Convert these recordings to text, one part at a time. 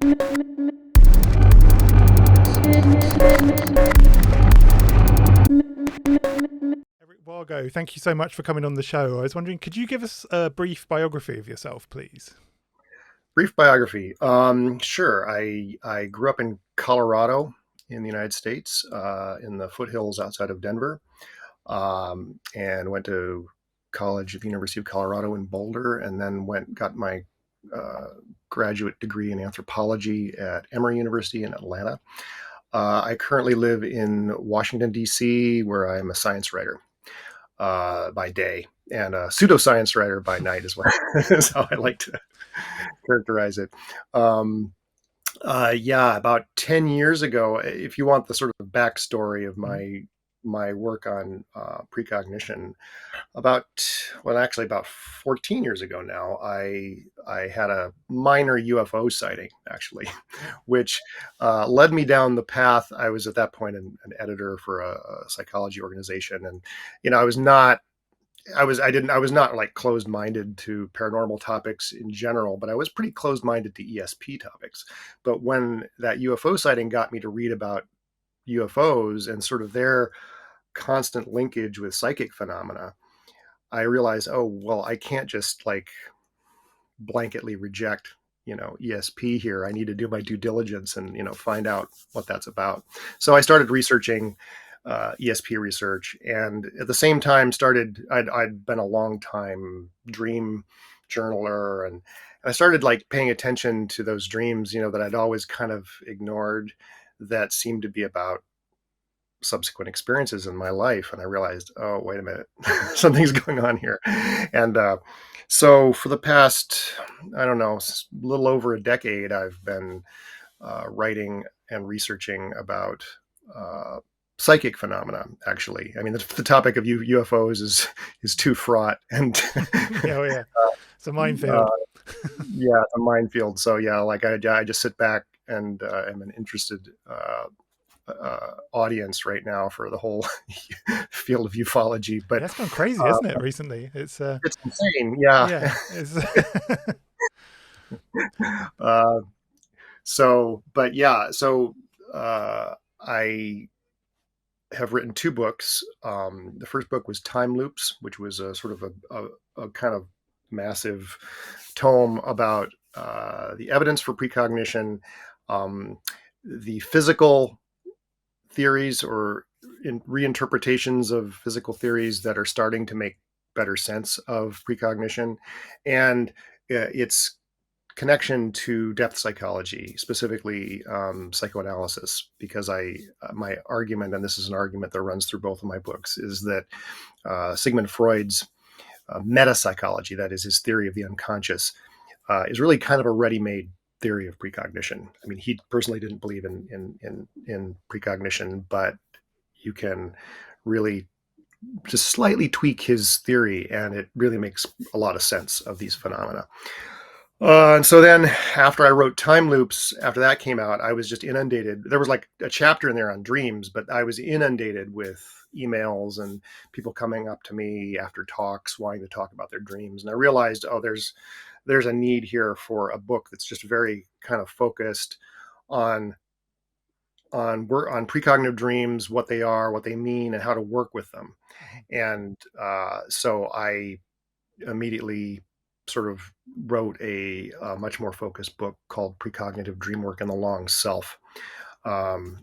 Eric Wargo, thank you so much for coming on the show. I was wondering, could you give us a brief biography of yourself, please? Brief biography. Sure. I grew up in Colorado in the United States, in the foothills outside of Denver, and went to college at the University of Colorado in Boulder, and then got my uh, graduate degree in anthropology at Emory University in Atlanta. I currently live in Washington, D.C., where I am a science writer by day and a pseudoscience writer by night as well. Is how I like to characterize it. Um, yeah, about 10 years ago, if you want the sort of backstory of Mhm. my work on precognition, about well, actually about 14 years ago now, I had a minor UFO sighting, actually, Oh, which led me down the path. I was at that point an editor for a psychology organization, and I was not I was not like closed minded to paranormal topics in general, but I was pretty closed minded to ESP topics. But when that UFO sighting got me to read about UFOs and sort of their constant linkage with psychic phenomena, I realized, oh, well, I can't just like blanketly reject, ESP here. I need to do my due diligence and, find out what that's about. So I started researching ESP research, and at the same time I'd been a long time dream journaler, and I started like paying attention to those dreams, that I'd always kind of ignored, that seemed to be about subsequent experiences in my life. And I realized, oh, wait a minute, something's going on here. And so for the past, I don't know, a little over a decade, I've been writing and researching about uh, psychic phenomena. Actually, I mean, the topic of UFOs is too fraught, and yeah, oh, yeah. It's a uh, minefield. yeah, it's a minefield. So yeah, like I just sit back and am an interested audience right now for the whole field of ufology. But Yeah, it's gone crazy, uh, isn't it, recently? it's insane. Yeah. Yeah, it's uh, but yeah, I have written two books. The first book was Timeloops, which was a sort of a kind of massive tome about the evidence for precognition, um, the physical theories or reinterpretations of physical theories that are starting to make better sense of precognition, and its connection to depth psychology, specifically psychoanalysis. Because my argument, and this is an argument that runs through both of my books, is that Sigmund Freud's meta psychology, that is his theory of the unconscious, is really kind of a ready-made theory of precognition. I mean, he personally didn't believe in precognition, but you can really just slightly tweak his theory, and it really makes a lot of sense of these phenomena. And so then, after I wrote Time Loops, after that came out, I was just inundated. There was like a chapter in there on dreams, but I was inundated with emails and people coming up to me after talks wanting to talk about their dreams. And I realized, oh, there's a need here for a book that's just very kind of focused on work on precognitive dreams, what they are, what they mean, and how to work with them. And so I immediately sort of wrote a much more focused book called Precognitive Dreamwork and the Long Self. Um,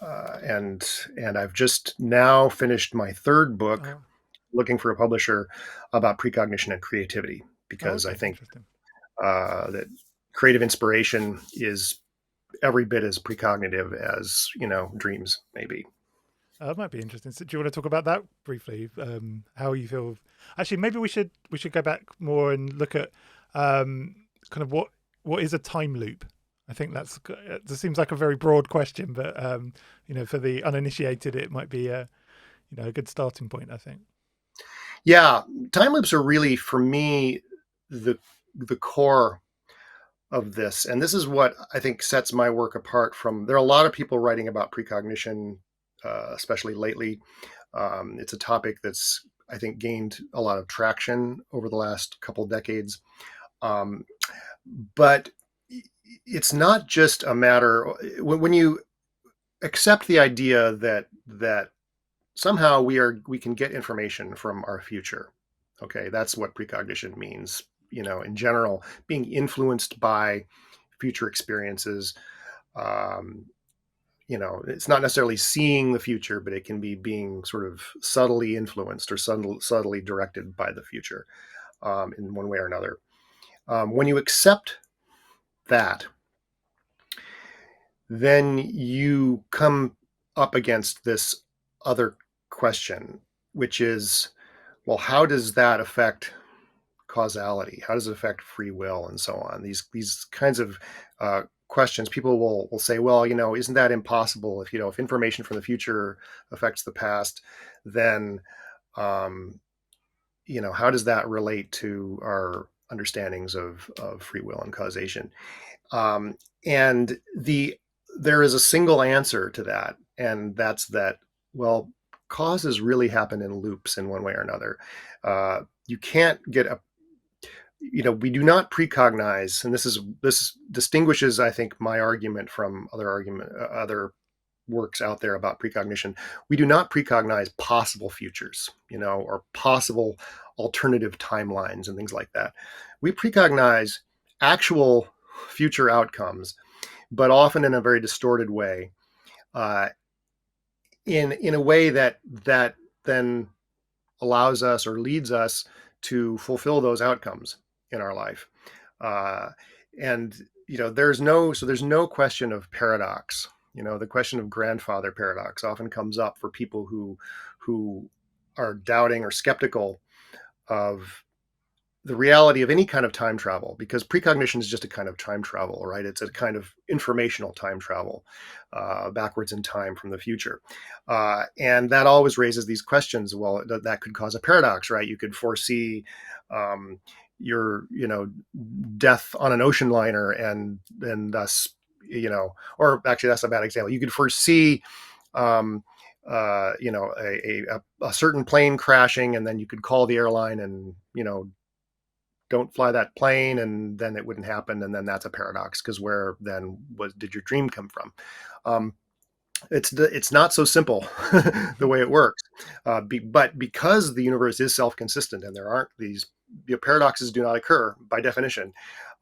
and I've just now finished my third book, oh, looking for a publisher, about precognition and creativity, oh, because I okay, think interesting. that creative inspiration is every bit as precognitive as dreams maybe. That might be interesting. So do you want to talk about that briefly? How you feel? Actually, maybe we should go back more and look at kind of what is a time loop. I think that seems like a very broad question, but for the uninitiated, it might be a good starting point, I think. Yeah, time loops are really, for me, the core of this. And this is what I think sets my work apart from. There are a lot of people writing about precognition, especially lately. It's a topic that's, I think, gained a lot of traction over the last couple decades. Um, but it's not just a matter when you accept the idea that somehow we can get information from our future. Okay, that's what precognition means. In general, being influenced by future experiences. Um, it's not necessarily seeing the future, but it can be being sort of subtly influenced or subtly directed by the future in one way or another. When you accept that, then you come up against this other question, which is, well, how does that affect causality? How does it affect free will and so on? These kinds of questions, people will say, well, isn't that impossible? If information from the future affects the past, then um, how does that relate to our understandings of free will and causation? Um, and there is a single answer to that, and that's that. Well, causes really happen in loops in one way or another. You can't get a we do not precognize, and this distinguishes, I think, my argument from other works out there about precognition. We do not precognize possible futures, or possible alternative timelines and things like that. We precognize actual future outcomes, but often in a very distorted way, uh, in a way that then allows us or leads us to fulfill those outcomes in our life. Uh, and there's no question of paradox. The question of grandfather paradox often comes up for people who are doubting or skeptical of the reality of any kind of time travel, because precognition is just a kind of time travel, right? It's a kind of informational time travel, backwards in time from the future. And that always raises these questions. Well, that could cause a paradox, right? You could foresee um, your, death on an ocean liner, and thus, or actually that's a bad example. You could foresee a certain plane crashing, and then you could call the airline and, don't fly that plane, and then it wouldn't happen, and then that's a paradox, because where then did your dream come from? um, it's not so simple the way it works, but because the universe is self-consistent and there aren't these paradoxes do not occur by definition.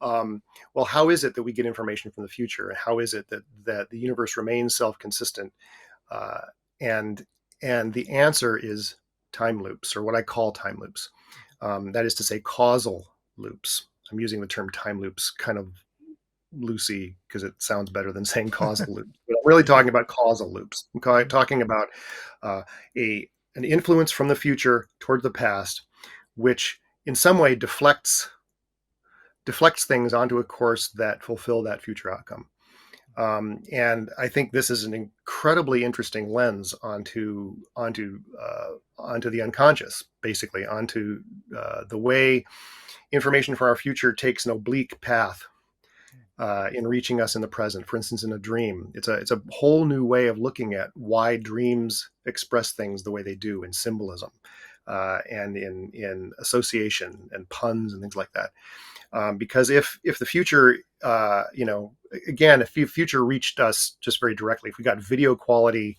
Well, how is it that we get information from the future, and how is it that the universe remains self-consistent? uh, and and the answer is time loops, or what I call time loops. That is to say, causal loops. I'm using the term time loops kind of loosey because it sounds better than saying causal loops. But I'm really talking about causal loops. I'm talking about uh, an influence from the future toward the past, which in some way deflects things onto a course that fulfill that future outcome. And I think this is an incredibly interesting lens onto the unconscious, basically onto the way information from our future takes an oblique path in reaching us in the present. For instance, in a dream, it's a whole new way of looking at why dreams express things the way they do in symbolism, and in association and puns and things like that. Because if the future, again, if the future reached us just very directly, if we got video quality,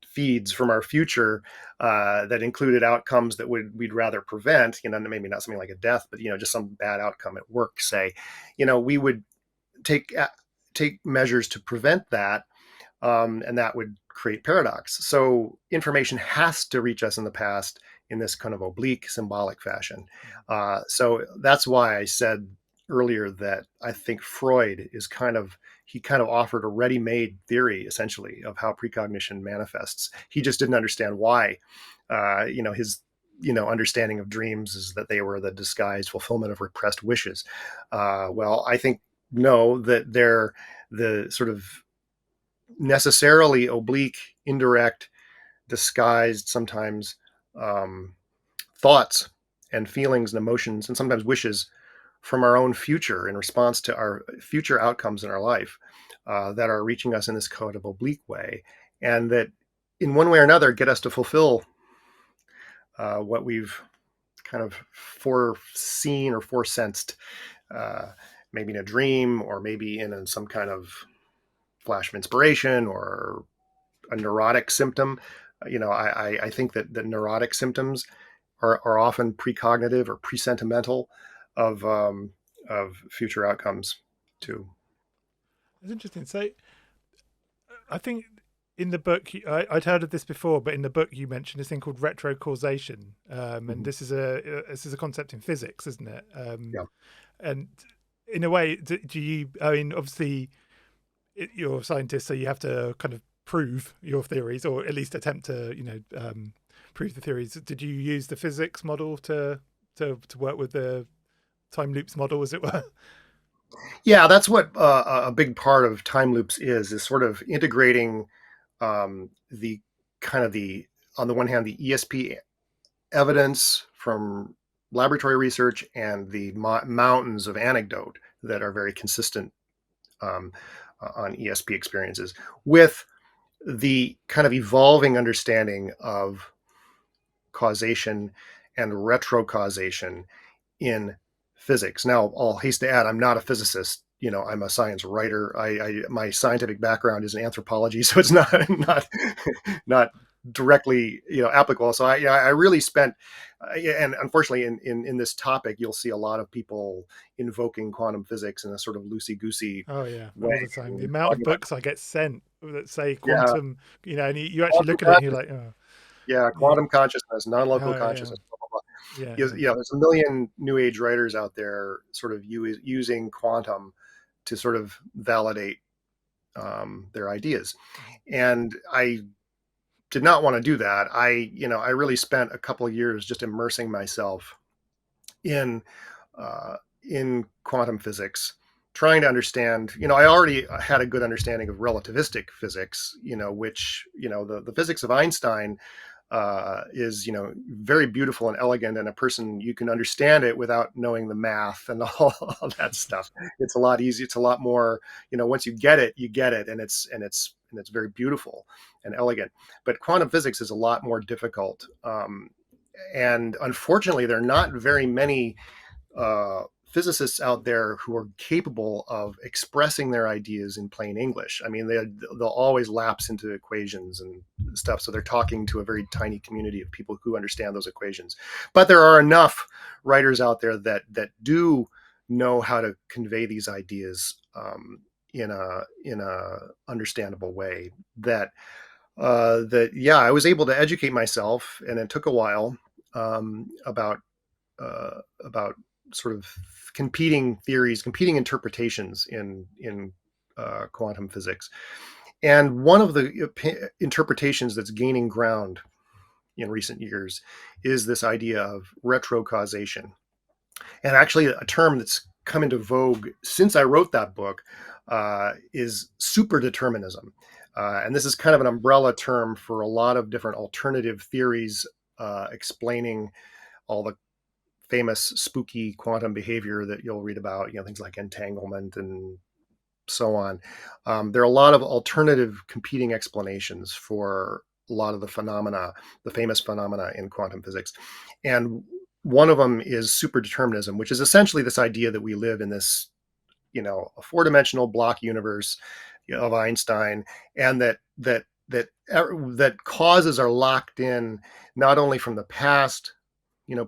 feeds from our future that included outcomes that we'd rather prevent, maybe not something like a death, but just some bad outcome at work, say, we would take measures to prevent that, and that would create paradox. So information has to reach us in the past in this kind of oblique symbolic fashion. So that's why I said earlier that I think Freud he kind of offered a ready-made theory, essentially, of how precognition manifests. He just didn't understand why. His understanding of dreams is that they were the disguised fulfillment of repressed wishes. Well, I think no, that they're the sort of necessarily oblique, indirect, disguised, sometimes thoughts and feelings and emotions, and sometimes wishes from our own future in response to our future outcomes in our life, that are reaching us in this kind of oblique way, and that in one way or another get us to fulfill what we've kind of foreseen or foresensed uh, maybe in a dream, or maybe in some kind of flash of inspiration, or a neurotic symptom. I think that the neurotic symptoms are often precognitive or presentimental of future outcomes too. It's interesting. So I think in the book, I'd heard of this before, but in the book you mentioned this thing called retrocausation, and Mhm. this is a concept in physics, isn't it? Yeah. And in a way, do you? I mean, obviously, you're a scientist, so you have to kind of prove your theories, or at least attempt to, prove the theories. Did you use the physics model to work with the time loops model, as it were? Yeah, that's what a big part of time loops is sort of integrating the kind of the on the one hand the ESP evidence from laboratory research and the mountains of anecdote that are very consistent um, on ESP experiences with the kind of evolving understanding of causation and retrocausation in physics. Now, I'll hasten to add, I'm not a physicist. I'm a science writer. My scientific background is in anthropology, so it's not directly applicable. So I really spent, and unfortunately, in this topic, you'll see a lot of people invoking quantum physics in a sort of loosey goosey Oh yeah, way, all the time. The and amount of talking about books I get sent that say yeah, quantum, and you actually quantum look at it and you're consciousness, like, oh, yeah, yeah, quantum consciousness, non-local oh yeah, consciousness, blah blah blah. yeah, Is yeah. there's a million new age writers out there sort of using quantum to sort of validate their ideas, and I did not want to do that. I really spent a couple of years just immersing myself in uh, in quantum physics, trying to understand. I already had a good understanding of relativistic physics, which the physics of Einstein is very beautiful and elegant, and a person you can understand it without knowing the math and all that stuff. It's a lot easier. It's a lot more, once you get it, and it's very beautiful and elegant. But quantum physics is a lot more difficult, and unfortunately there are not very many physicists out there who are capable of expressing their ideas in plain English. I mean, they'll always lapse into equations and stuff. So they're talking to a very tiny community of people who understand those equations. But there are enough writers out there that do know how to convey these ideas in a understandable way. That yeah, I was able to educate myself, and it took a while about about sort of competing theories, competing interpretations in quantum physics. And one of the interpretations that's gaining ground in recent years is this idea of retrocausation. And actually, a term that's come into vogue since I wrote that book is superdeterminism. And this is kind of an umbrella term for a lot of different alternative theories explaining all the famous spooky quantum behavior that you'll read about, things like entanglement and so on. There are a lot of alternative competing explanations for a lot of the phenomena, the famous phenomena in quantum physics. And one of them is superdeterminism, which is essentially this idea that we live in this, a four-dimensional block universe of Einstein, and that causes are locked in not only from the past,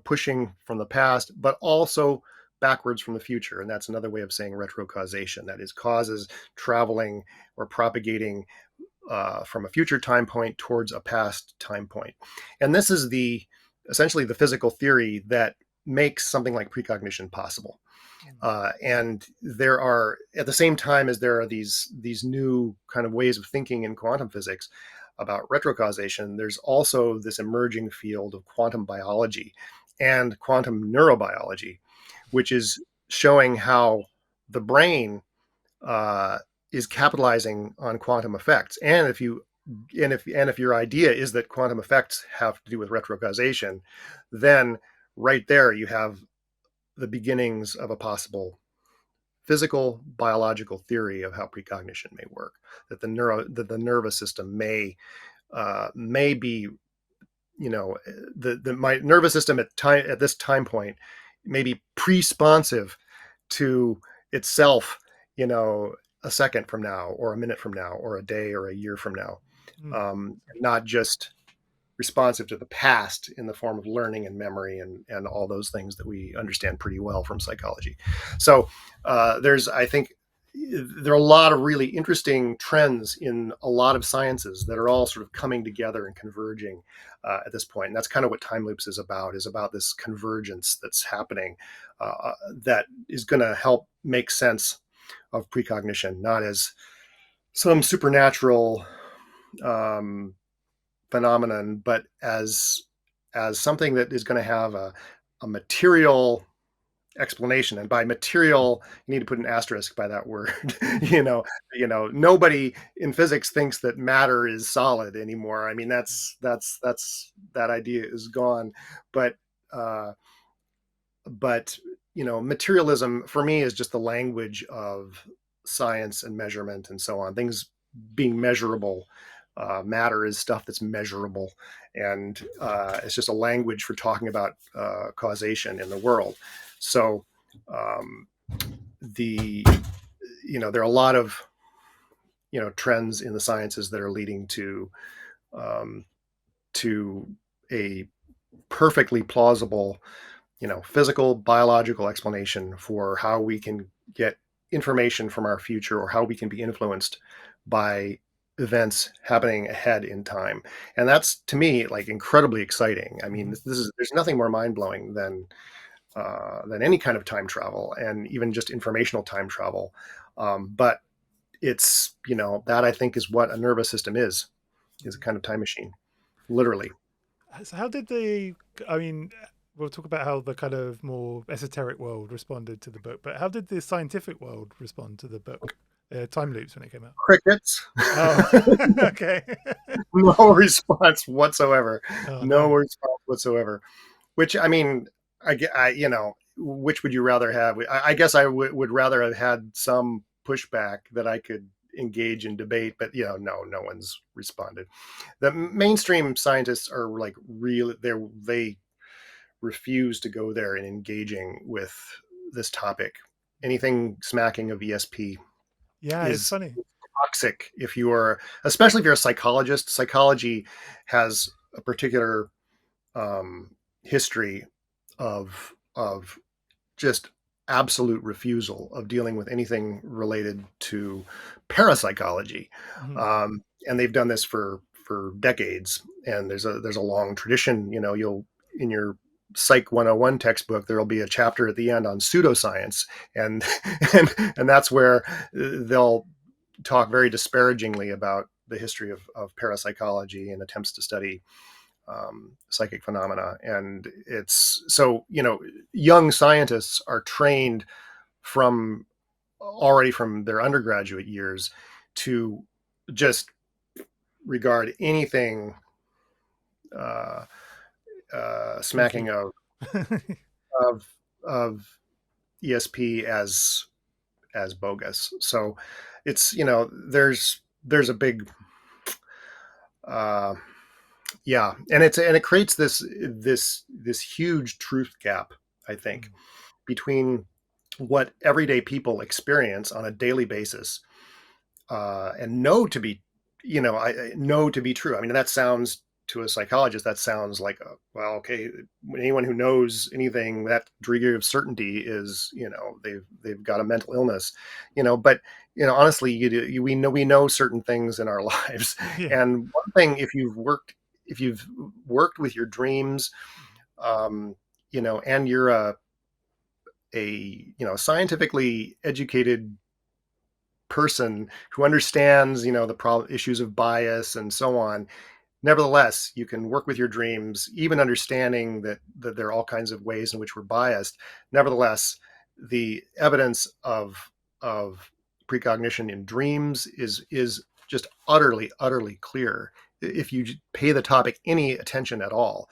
pushing from the past, but also backwards from the future. And that's another way of saying retrocausation. That is, causes traveling or propagating from a future time point towards a past time point. And this is essentially the physical theory that makes something like precognition possible. And there are, at the same time as there are these new kind of ways of thinking in quantum physics about retrocausation, there's also this emerging field of quantum biology and quantum neurobiology, which is showing how the brain uh, is capitalizing on quantum effects. And if your idea is that quantum effects have to do with retrocausation, then right there you have the beginnings of a possible physical biological theory of how precognition may work. That the nervous system may be, my nervous system at this time point may be pre-responsive to itself, a second from now, or a minute from now, or a day, or a year from now, Mm. not just responsive to the past in the form of learning and memory and all those things that we understand pretty well from psychology. So I think there are a lot of really interesting trends in a lot of sciences that are all sort of coming together and converging at this point. And that's kind of what Time Loops is about this convergence that's happening that is going to help make sense of precognition, not as some supernatural phenomenon, but as something that is going to have a material explanation. And by material, you need to put an asterisk by that word. Nobody in physics thinks that matter is solid anymore. I mean, that idea is gone. But uh, but materialism for me is just the language of science and measurement and so on. Things being measurable. Matter is stuff that's measurable, and it's just a language for talking about causation in the world. So um, there are a lot of trends in the sciences that are leading um, to a perfectly plausible physical, biological explanation for how we can get information from our future, or how we can be influenced by events happening ahead in time. And that's, to me, like incredibly exciting. I mean, Mhm. there's nothing more mind blowing than any kind of time travel, and even just informational time travel. But it's, that I think is what a nervous system is a kind of time machine, literally. So how did I mean, we'll talk about how the kind of more esoteric world responded to the book, but how did the scientific world respond to the book, Time Loops, when it came out? Crickets. Oh, okay. No response whatsoever. Oh No no. response whatsoever. Which, I mean, which would you rather have? I guess would rather have had some pushback that I could engage in debate, but no one's responded. The mainstream scientists are like they refuse to go there in engaging with this topic. Anything smacking of ESP Yeah, it's is funny. toxic if you are, especially if you're a psychologist. Psychology has a particular history of just absolute refusal of dealing with anything related to parapsychology, Mhm. and they've done this for decades. And there's a long tradition. You'll in your Psych 101 textbook, there'll be a chapter at the end on pseudoscience, and and that's where they'll talk very disparagingly about the history of parapsychology and attempts to study psychic phenomena. And it's so, young scientists are trained from already from their undergraduate years to just regard anything uh, Goofy. smacking of of ESP as bogus. So it's, there's a big uh, yeah, and it creates this huge truth gap, I think, Mm. between what everyday people experience on a daily basis, and know to be, I know to be true. I mean, that sounds, to a psychologist, that sounds like, well, okay, anyone who knows anything that degree of certainty is, they've got a mental illness, but honestly, we know certain things in our lives. Yeah. And one thing, if you've worked with your dreams, um, and you're a scientifically educated person who understands, the issues of bias and so on. Nevertheless, you can work with your dreams, even understanding that there are all kinds of ways in which we're biased. Nevertheless, the evidence of precognition in dreams is just utterly clear if you pay the topic any attention at all,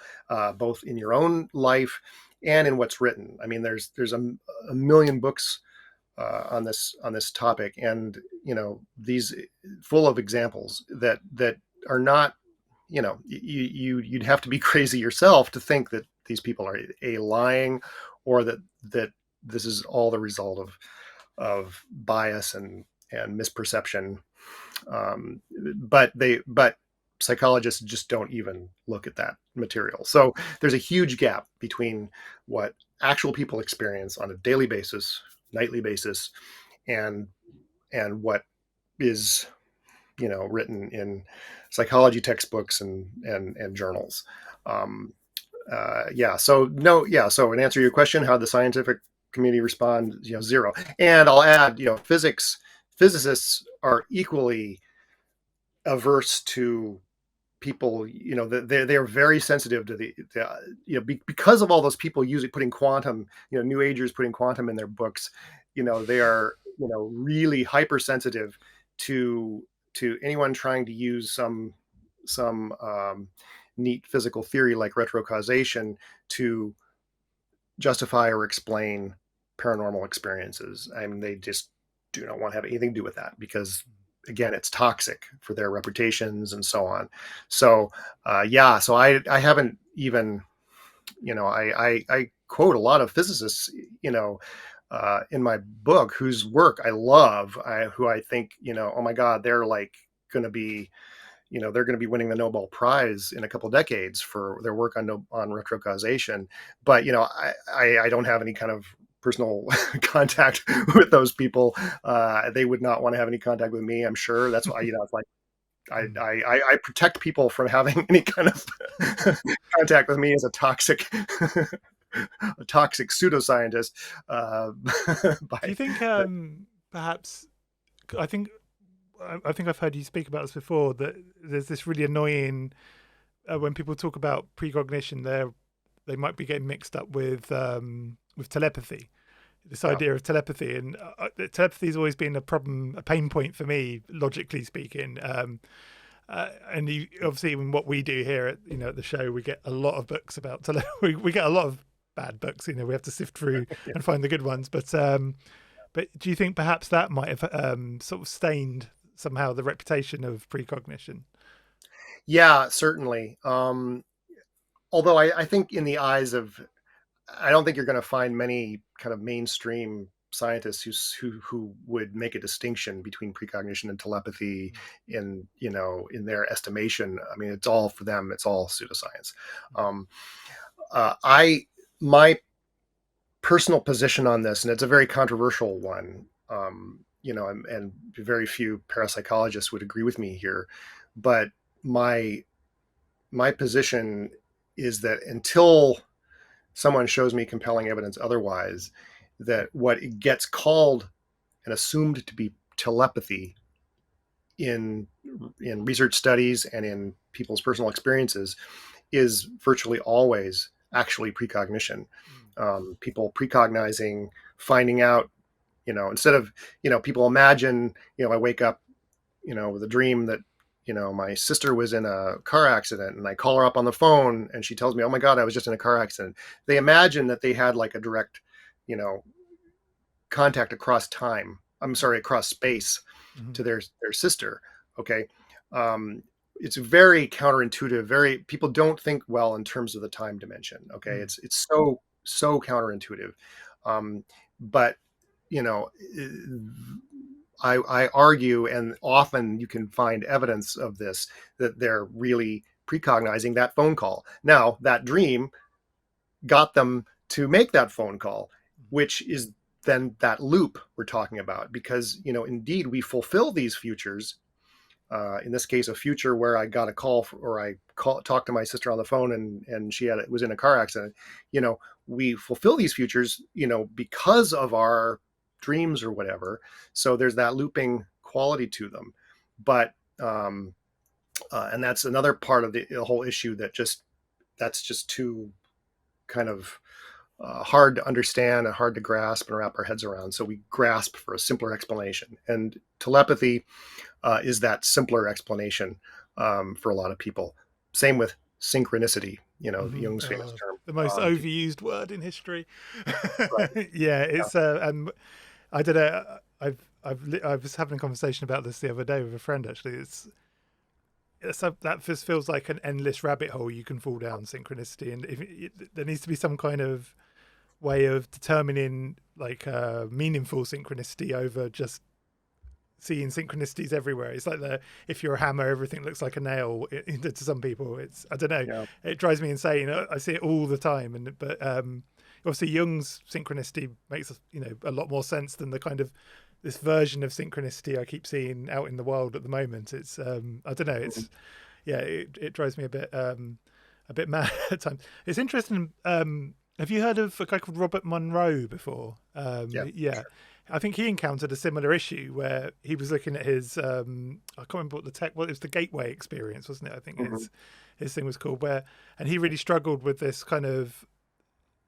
both in your own life and in what's written. I mean, there's a million books on this topic, and these full of examples that are not, you'd have to be crazy yourself to think that these people are lying, or that this is all the result of bias and misperception. But psychologists just don't even look at that material. So there's a huge gap between what actual people experience on a daily basis, nightly basis, and what is, written in psychology textbooks and journals. Um, yeah. So no. Yeah. So in answer to your question, how the scientific community respond, zero. And I'll add, physicists are equally averse to people, they're very sensitive to because of all those people usually putting quantum, new agers putting quantum in their books. They are, really hypersensitive to anyone trying to use some neat physical theory like retrocausation to justify or explain paranormal experiences. I mean, they just do not want to have anything to do with that because, again, it's toxic for their reputations and so on. So, yeah, so I haven't even, I quote a lot of physicists, in my book whose work I love, who I think, oh my God, they're like going to be, they're going to be winning the Nobel Prize in a couple of decades for their work on retrocausation. But I don't have any kind of personal contact with those people. They would not want to have any contact with me, I'm sure. That's why, it's like I protect people from having any kind of contact with me as a toxic pseudoscientist. Do you think perhaps I think I've heard you speak about this before, that there's this really annoying when people talk about precognition, they might be getting mixed up with telepathy. This idea of telepathy, and telepathy has always been a pain point for me, logically speaking. And obviously, in what we do here at the show, we get a lot of books about we get a lot of bad books. We have to sift through and find the good ones. But do you think perhaps that might have sort of stained somehow the reputation of precognition? Yeah, certainly. Although I think in the eyes of, I don't think you're going to find many kind of mainstream scientists who would make a distinction between precognition and telepathy in their estimation. I mean, it's all for them. It's all pseudoscience. My personal position on this, and it's a very controversial one, and very few parapsychologists would agree with me here, but my position is that until someone shows me compelling evidence otherwise, that what gets called and assumed to be telepathy in research studies and in people's personal experiences is virtually always actually precognition. People precognizing, finding out, instead of, people imagine, I wake up, with a dream that, my sister was in a car accident and I call her up on the phone and she tells me, oh my God, I was just in a car accident. They imagine that they had like a direct, contact across time. I'm sorry, across space to their sister. Okay. It's very counterintuitive. People don't think well in terms of the time dimension. Okay. It's so counterintuitive. But, I argue, and often you can find evidence of this, that they're really precognizing that phone call. Now, that dream got them to make that phone call, which is then that loop we're talking about, because, indeed we fulfill these futures. In this case, a future where I got a call or I talked to my sister on the phone and she was in a car accident. We fulfill these futures, because of our dreams or whatever. So there's that looping quality to them. But and that's another part of the whole issue that's just too kind of hard to understand and hard to grasp and wrap our heads around. So we grasp for a simpler explanation, and telepathy is that simpler explanation for a lot of people. Same with synchronicity, Jung's famous term. The most overused word in history. Right. Yeah, it's and I don't know. I was having a conversation about this the other day with a friend. Actually, that just feels like an endless rabbit hole you can fall down, synchronicity, and there needs to be some kind of way of determining like meaningful synchronicity over just seeing synchronicities everywhere. It's like if you're a hammer, everything looks like a nail. To some people, it's, I don't know. Yeah. It drives me insane. I see it all the time, but obviously Jung's synchronicity makes a lot more sense than the kind of this version of synchronicity I keep seeing out in the world at the moment. It's I don't know. It's it drives me a bit mad at times. It's interesting. Have you heard of a guy called Robert Monroe before? Yeah. Yeah. Sure. I think he encountered a similar issue where he was looking at his I can't remember what the tech, well, it was the gateway experience, wasn't it? I think Hmm. his thing was called, where, and he really struggled with this kind of,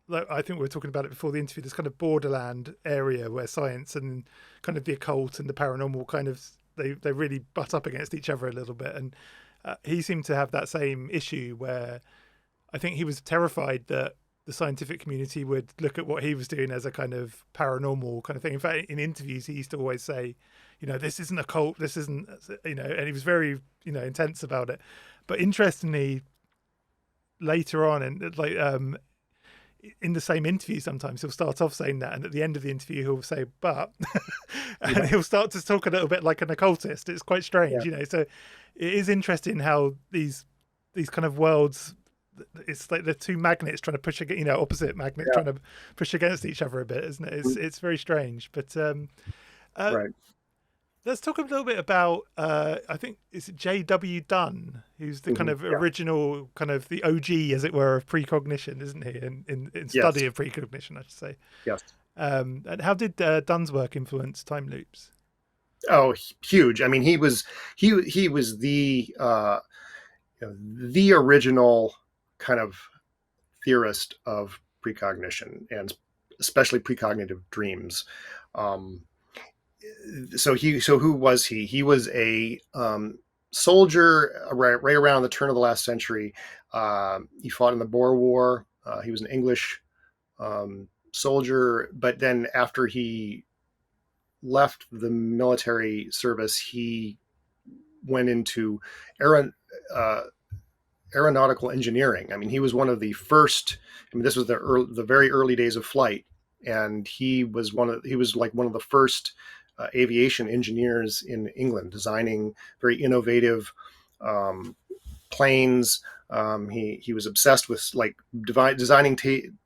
like, I think we were talking about it before the interview, this kind of borderland area where science and kind of the occult and the paranormal kind of, they really butt up against each other a little bit. And he seemed to have that same issue where I think he was terrified that the scientific community would look at what he was doing as a kind of paranormal kind of thing. In fact, in interviews, he used to always say, this isn't a cult, this isn't, and he was very, intense about it. But interestingly, later on, and like in the same interview, sometimes he'll start off saying that, and at the end of the interview, he'll say, "But," and Yeah. he'll start to talk a little bit like an occultist. It's quite strange, Yeah. So it is interesting how these kind of worlds. It's like the two magnets trying to push against, opposite magnets Yeah. trying to push against each other a bit, isn't it? It's very strange. But uh, Right. let's talk a little bit about I think it's JW Dunn, who's the kind Hmm. of Yeah. original, kind of the OG, as it were, of precognition, isn't he? In Yes. study of precognition, I should say. Yes. And how did Dunn's work influence time loops? Oh, huge. I mean, he was the original kind of theorist of precognition, and especially precognitive dreams. Um, so who was he? He was a soldier right around the turn of the last century. He fought in the Boer War. He was an English soldier, but then after he left the military service, he went into aeron, uh, aeronautical engineering. I mean, he was one of the first. I mean, this was the very early days of flight, and he was like one of the first aviation engineers in England, designing very innovative planes. He was obsessed with like designing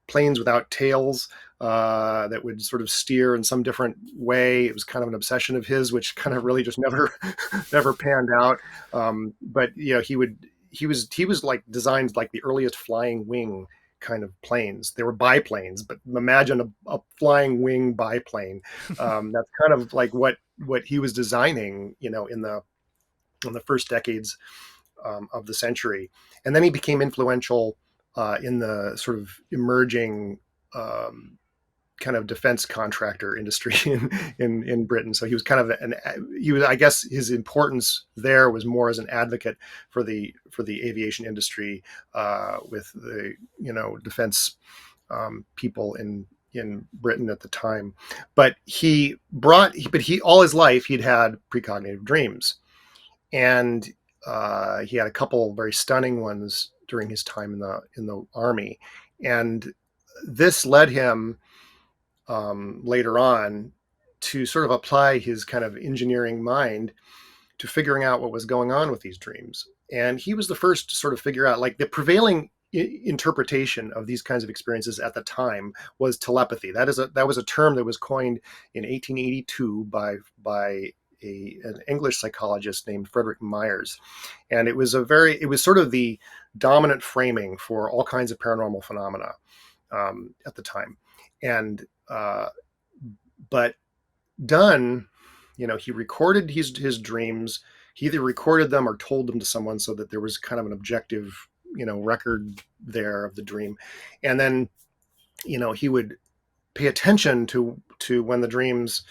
planes without tails that would sort of steer in some different way. It was kind of an obsession of his, which kind of really just never never panned out. But he was like designed like the earliest flying wing kind of planes. They were biplanes, but imagine a flying wing biplane. That's kind of like what he was designing, in the first decades of the century. And then he became influential in the sort of emerging kind of defense contractor industry in Britain. So he was kind of I guess his importance there was more as an advocate for the aviation industry with the defense people in Britain at the time. But he all his life he'd had precognitive dreams, and he had a couple very stunning ones during his time in the army, and this led him later on to sort of apply his kind of engineering mind to figuring out what was going on with these dreams. And he was the first to sort of figure out, like, the prevailing interpretation of these kinds of experiences at the time was telepathy. That was a term that was coined in 1882 by an English psychologist named Frederick Myers, and it was sort of the dominant framing for all kinds of paranormal phenomena at the time. And but Dunn, he recorded his dreams. He either recorded them or told them to someone, so that there was kind of an objective, record there of the dream. And then, he would pay attention to when the dreams,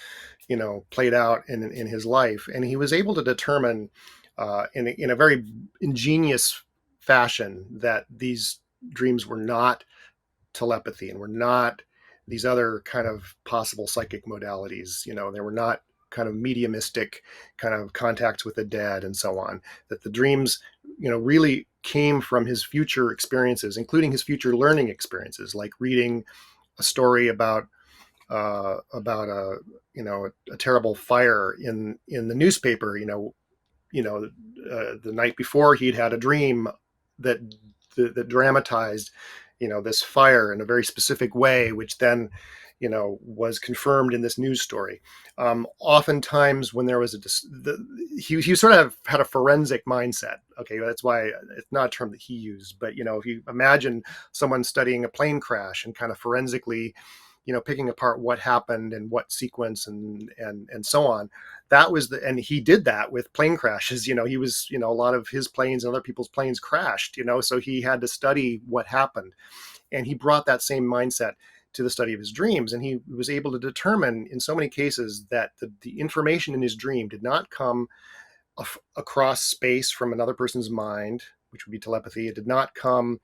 played out in his life, and he was able to determine in a very ingenious fashion that these dreams were not telepathy and were not these other kind of possible psychic modalities. They were not kind of mediumistic kind of contacts with the dead and so on. That the dreams, really came from his future experiences, including his future learning experiences, like reading a story about about a terrible fire in the newspaper. The night before he'd had a dream that that dramatized this fire in a very specific way, which then was confirmed in this news story. Oftentimes when there was he sort of had a forensic mindset. Okay, that's why it's not a term that he used, but if you imagine someone studying a plane crash and kind of forensically picking apart what happened and what sequence and so on. That was and he did that with plane crashes. He was, a lot of his planes and other people's planes crashed, so he had to study what happened. And he brought that same mindset to the study of his dreams. And he was able to determine in so many cases that the information in his dream did not come across space from another person's mind, which would be telepathy. It did not come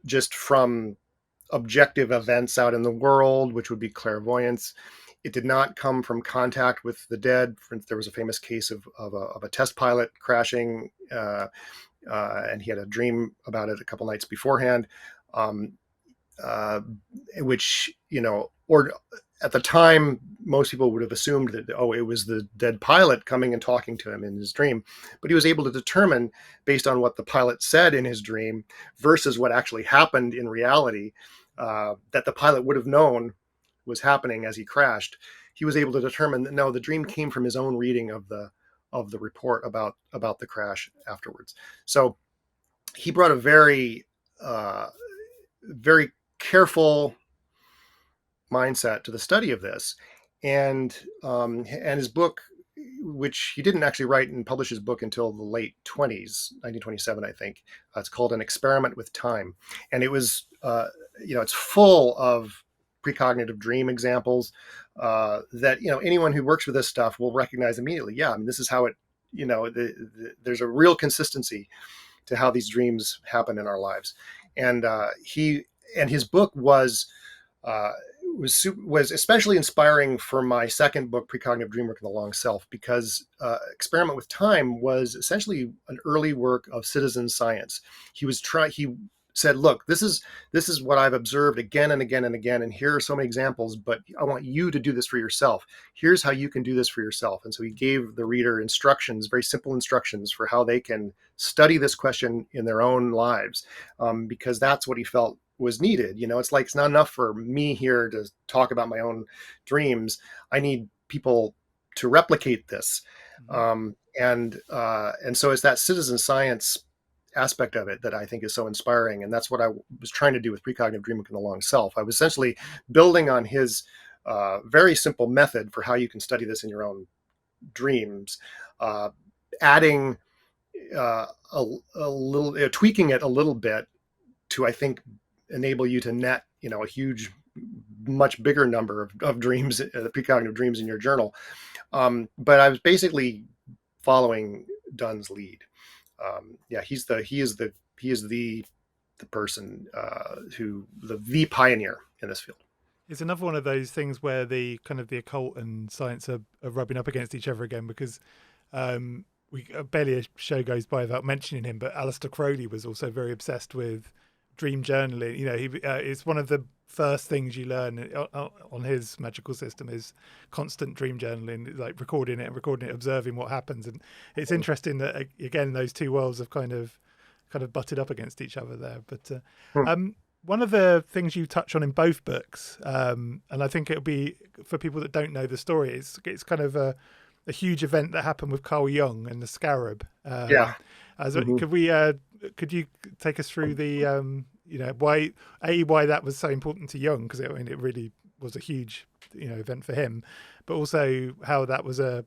just from objective events out in the world, which would be clairvoyance. It did not come from contact with the dead. For instance, there was a famous case of a test pilot crashing, and he had a dream about it a couple nights beforehand, which, or at the time, most people would have assumed that, it was the dead pilot coming and talking to him in his dream. But he was able to determine, based on what the pilot said in his dream versus what actually happened in reality, that the pilot would have known was happening as he crashed. He was able to determine that no, the dream came from his own reading of the report about the crash afterwards. So he brought a very very careful mindset to the study of this, and his book, which he didn't actually write and publish his book until the late 20s, 1927, I think. It's called An Experiment with Time, and it was it's full of precognitive dream examples that anyone who works with this stuff will recognize immediately. Yeah, I mean, this is how it there's a real consistency to how these dreams happen in our lives. And his book was especially inspiring for my second book, Precognitive Dreamwork and the Long Self, because Experiment with Time was essentially an early work of citizen science. He said, look, this is what I've observed again and again and again, and here are so many examples, but I want you to do this for yourself. Here's how you can do this for yourself. And so he gave the reader instructions, very simple instructions for how they can study this question in their own lives, because that's what he felt was needed. It's not enough for me here to talk about my own dreams. I need people to replicate this. Mm-hmm. And so it's that citizen science aspect of it that I think is so inspiring. And that's what I was trying to do with Precognitive Dreamwork and the Long Self. I was essentially building on his very simple method for how you can study this in your own dreams, adding a little, tweaking it a little bit to, I think, enable you to net, a huge, much bigger number of dreams, the precognitive dreams in your journal. But I was basically following Dunn's lead. He is the person who the pioneer in this field. It's another one of those things where the kind of the occult and science are rubbing up against each other again, because we barely a show goes by without mentioning him. But Aleister Crowley was also very obsessed with dream journaling. It's one of the first things you learn on his magical system is constant dream journaling, like recording it, observing what happens. And it's interesting that again those two worlds have kind of butted up against each other there. But one of the things you touch on in both books, and I think it'll be for people that don't know the story, it's kind of a huge event that happened with Carl Jung and the scarab. Could you take us through the why that was so important to Jung, because it really was a huge event for him, but also how that was of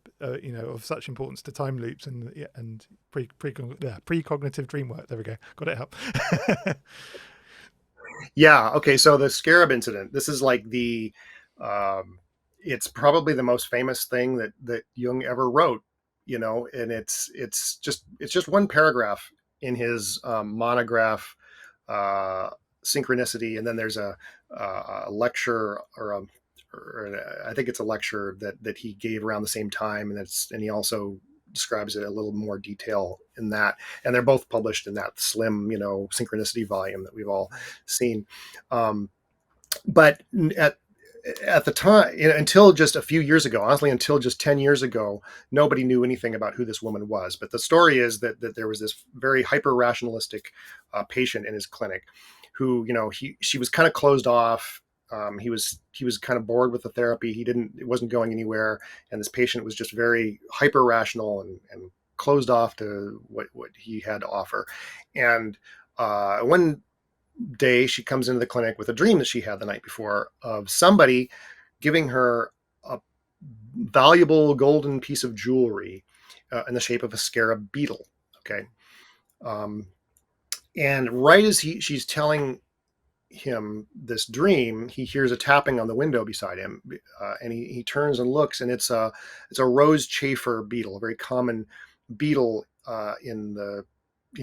such importance to time loops and precognitive dream work. There we go, got it up. Yeah. Okay. So the scarab incident. This is like it's probably the most famous thing that Jung ever wrote. And it's just one paragraph in his monograph, Synchronicity, and then there's a lecture or I think it's a lecture that he gave around the same time, and he also describes it a little more detail in that, and they're both published in that slim Synchronicity volume that we've all seen. But at the time, until just a few years ago, honestly, until just 10 years ago, nobody knew anything about who this woman was. But the story is that there was this very hyper rationalistic patient in his clinic who, she was kind of closed off. He was kind of bored with the therapy. It wasn't going anywhere. And this patient was just very hyper rational and closed off to what he had to offer. And one day she comes into the clinic with a dream that she had the night before of somebody giving her a valuable golden piece of jewelry in the shape of a scarab beetle. Okay. Um, and right as she's telling him this dream, he hears a tapping on the window beside him, and he turns and looks, and it's a rose chafer beetle, a very common beetle in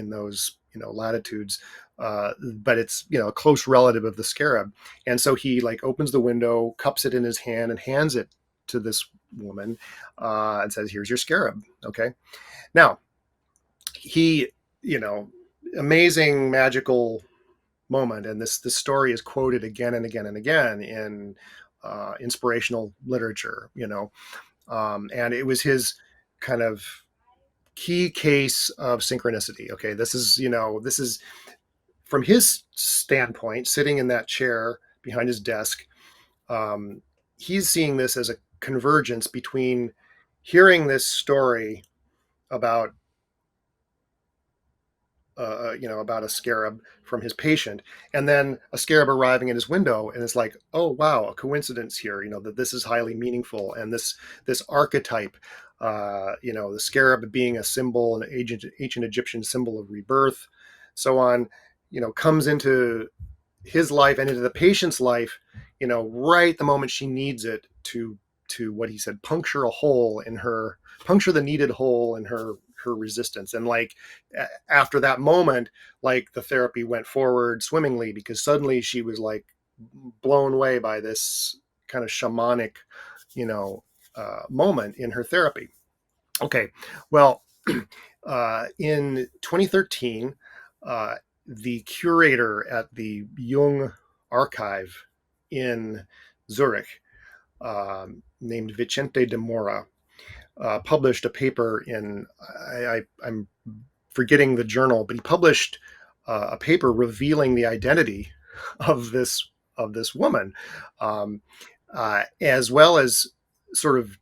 those latitudes, but it's a close relative of the scarab. And so he like opens the window, cups it in his hand, and hands it to this woman, and says, "Here's your scarab." Okay, now he amazing magical moment, and this story is quoted again and again and again in inspirational literature, and it was his kind of key case of synchronicity. Okay, this is from his standpoint, sitting in that chair behind his desk. He's seeing this as a convergence between hearing this story about about a scarab from his patient, and then a scarab arriving in his window, and it's like, oh wow, a coincidence here. That this is highly meaningful, and this archetype, the scarab being a symbol, an ancient Egyptian symbol of rebirth, so on, comes into his life and into the patient's life, right the moment she needs it to what he said, puncture the needed hole in her resistance. And like after that moment, like the therapy went forward swimmingly, because suddenly she was like blown away by this kind of shamanic, moment in her therapy. Okay, well, in 2013, the curator at the Jung archive in Zurich, named Vicente de Mora, published a paper in, I'm forgetting the journal, but he published a paper revealing the identity of this woman, um, as well as sort of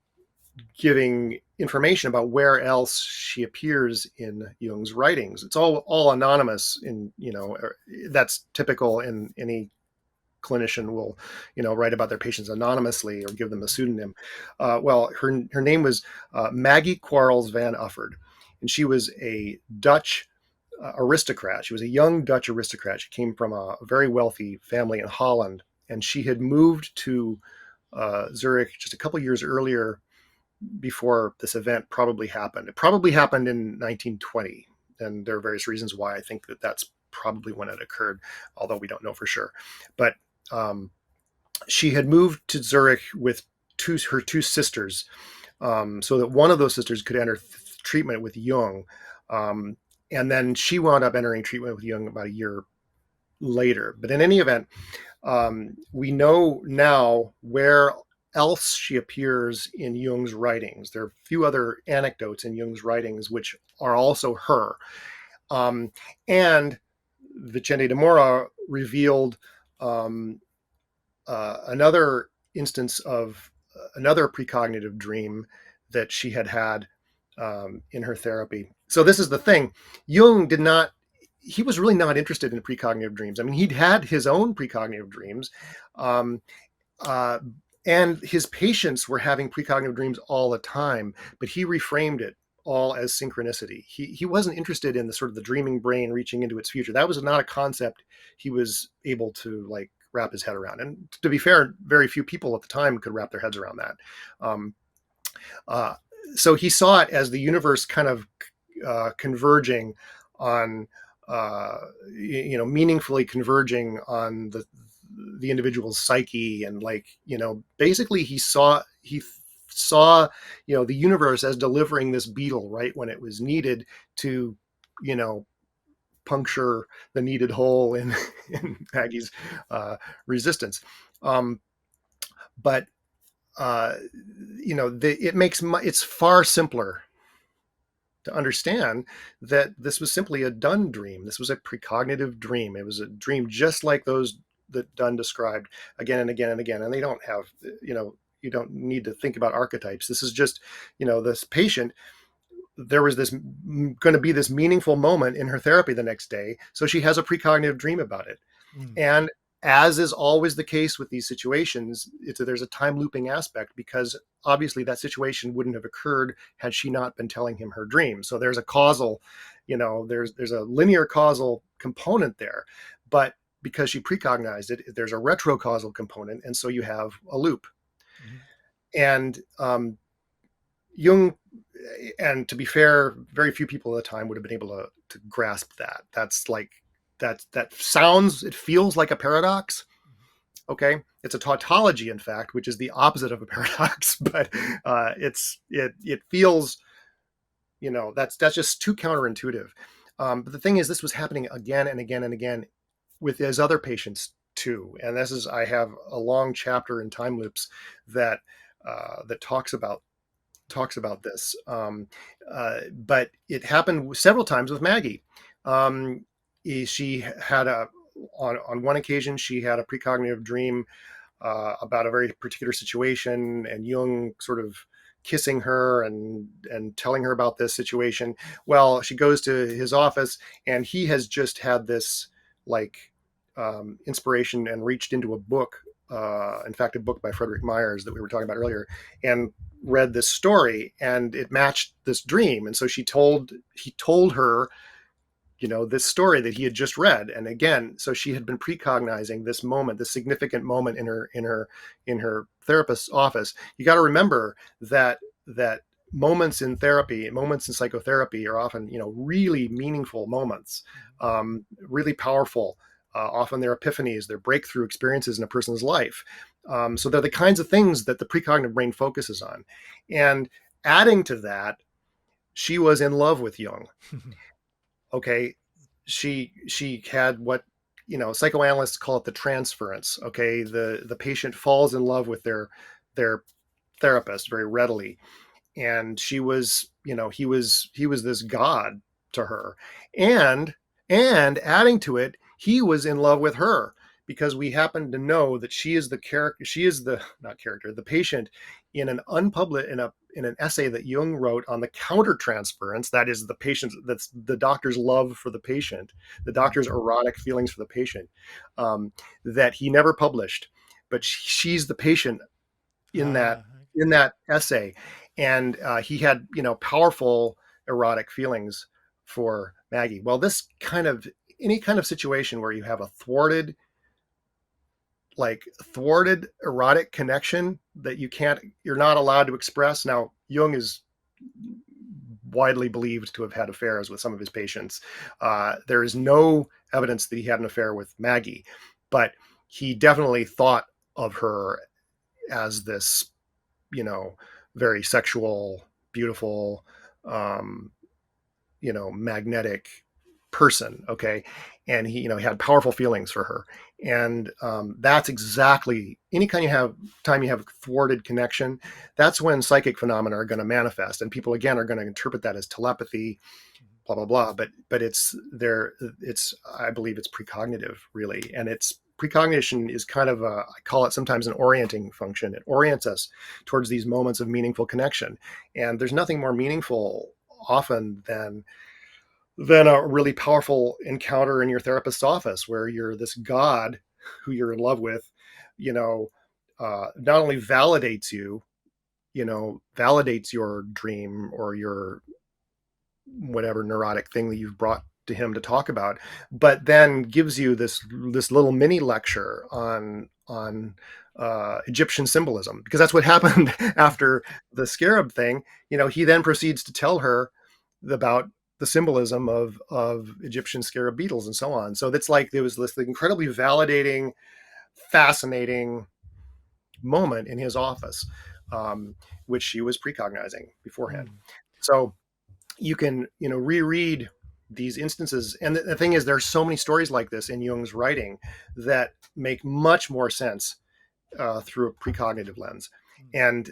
giving information about where else she appears in Jung's writings. It's all anonymous, that's typical in any clinician will, write about their patients anonymously or give them a pseudonym. Well, her name was Maggie Quarles van Ufford, and she was a Dutch aristocrat. She was a young Dutch aristocrat. She came from a very wealthy family in Holland, and she had moved to Zurich just a couple years earlier, before this event probably happened. It probably happened in 1920, and there are various reasons why I think that's probably when it occurred, although we don't know for sure. But she had moved to Zurich with her two sisters, so that one of those sisters could enter treatment with Jung, and then she wound up entering treatment with Jung about a year later. But in any event, we know now where else she appears in Jung's writings. There are a few other anecdotes in Jung's writings which are also her. And Vicente de Mora revealed another instance of another precognitive dream that she had in her therapy. So this is the thing. Jung he was really not interested in precognitive dreams. I mean, he'd had his own precognitive dreams, and his patients were having precognitive dreams all the time, but he reframed it all as synchronicity. He wasn't interested in the sort of the dreaming brain reaching into its future. That was not a concept he was able to like wrap his head around. And to be fair, very few people at the time could wrap their heads around that. So he saw it as the universe kind of converging on, meaningfully converging on the individual's psyche, and like, basically he saw the universe as delivering this beetle right when it was needed to, puncture the needed hole in Maggie's resistance. But uh, it's far simpler to understand that this was simply a Dunn dream. This was a precognitive dream. It was a dream just like those that Dunn described again and again and again. And they don't have, you don't need to think about archetypes. This is just, this patient, there was this going to be this meaningful moment in her therapy the next day. So she has a precognitive dream about it. Mm. And as is always the case with these situations, there's a time looping aspect, because obviously that situation wouldn't have occurred had she not been telling him her dream. So there's a causal, there's a linear causal component there. But because she precognized it, there's a retrocausal component. And so you have a loop. Mm-hmm. And Jung, and to be fair, very few people at the time would have been able to grasp that. That sounds, it feels like a paradox. Okay, it's a tautology, in fact, which is the opposite of a paradox. But it feels, that's just too counterintuitive. But the thing is, this was happening again and again and again with his other patients too. And I have a long chapter in Timeloops that that talks about this. But it happened several times with Maggie. She had on one occasion, she had a precognitive dream about a very particular situation, and Jung sort of kissing her and telling her about this situation. Well, she goes to his office, and he has just had this like inspiration and reached into a book. In fact, a book by Frederick Myers that we were talking about earlier, and read this story, and it matched this dream. And so he told her, this story that he had just read. And again, so she had been precognizing this moment, this significant moment in her therapist's office. You got to remember that moments in therapy, moments in psychotherapy are often, really meaningful moments, really powerful. Often they're epiphanies, they're breakthrough experiences in a person's life. So they're the kinds of things that the precognitive brain focuses on. And adding to that, she was in love with Jung. Okay, she had what psychoanalysts call it the transference. Okay, the patient falls in love with their therapist very readily, and she was he was this god to her. And adding to it, he was in love with her, because we happen to know that she is the character, she is the not character, the patient in an unpublished in an essay that Jung wrote on the countertransference. That is the patient, that's the doctor's love for the patient, the doctor's erotic feelings for the patient, that he never published, but she's the patient in that essay. And he had powerful erotic feelings for Maggie. Well, this kind of any kind of situation where you have a thwarted erotic connection that you're not allowed to express. Now, Jung is widely believed to have had affairs with some of his patients. There is no evidence that he had an affair with Maggie, but he definitely thought of her as this, very sexual, beautiful, magnetic person. Okay. And he had powerful feelings for her. And that's exactly any kind of time you have thwarted connection, that's when psychic phenomena are going to manifest. And people, again, are going to interpret that as telepathy, blah, blah, blah. But I believe it's precognitive, really. And precognition is kind of I call it sometimes an orienting function. It orients us towards these moments of meaningful connection. And there's nothing more meaningful often than a really powerful encounter in your therapist's office, where you're this god who you're in love with, not only validates validates your dream or your whatever neurotic thing that you've brought to him to talk about, but then gives you this little mini lecture on Egyptian symbolism, because that's what happened after the scarab thing. He then proceeds to tell her about the symbolism of Egyptian scarab beetles and so on. So that's like, there was this incredibly validating, fascinating moment in his office, which she was precognizing beforehand. So you can reread these instances, and the thing is, there's so many stories like this in Jung's writing that make much more sense through a precognitive lens. Mm. And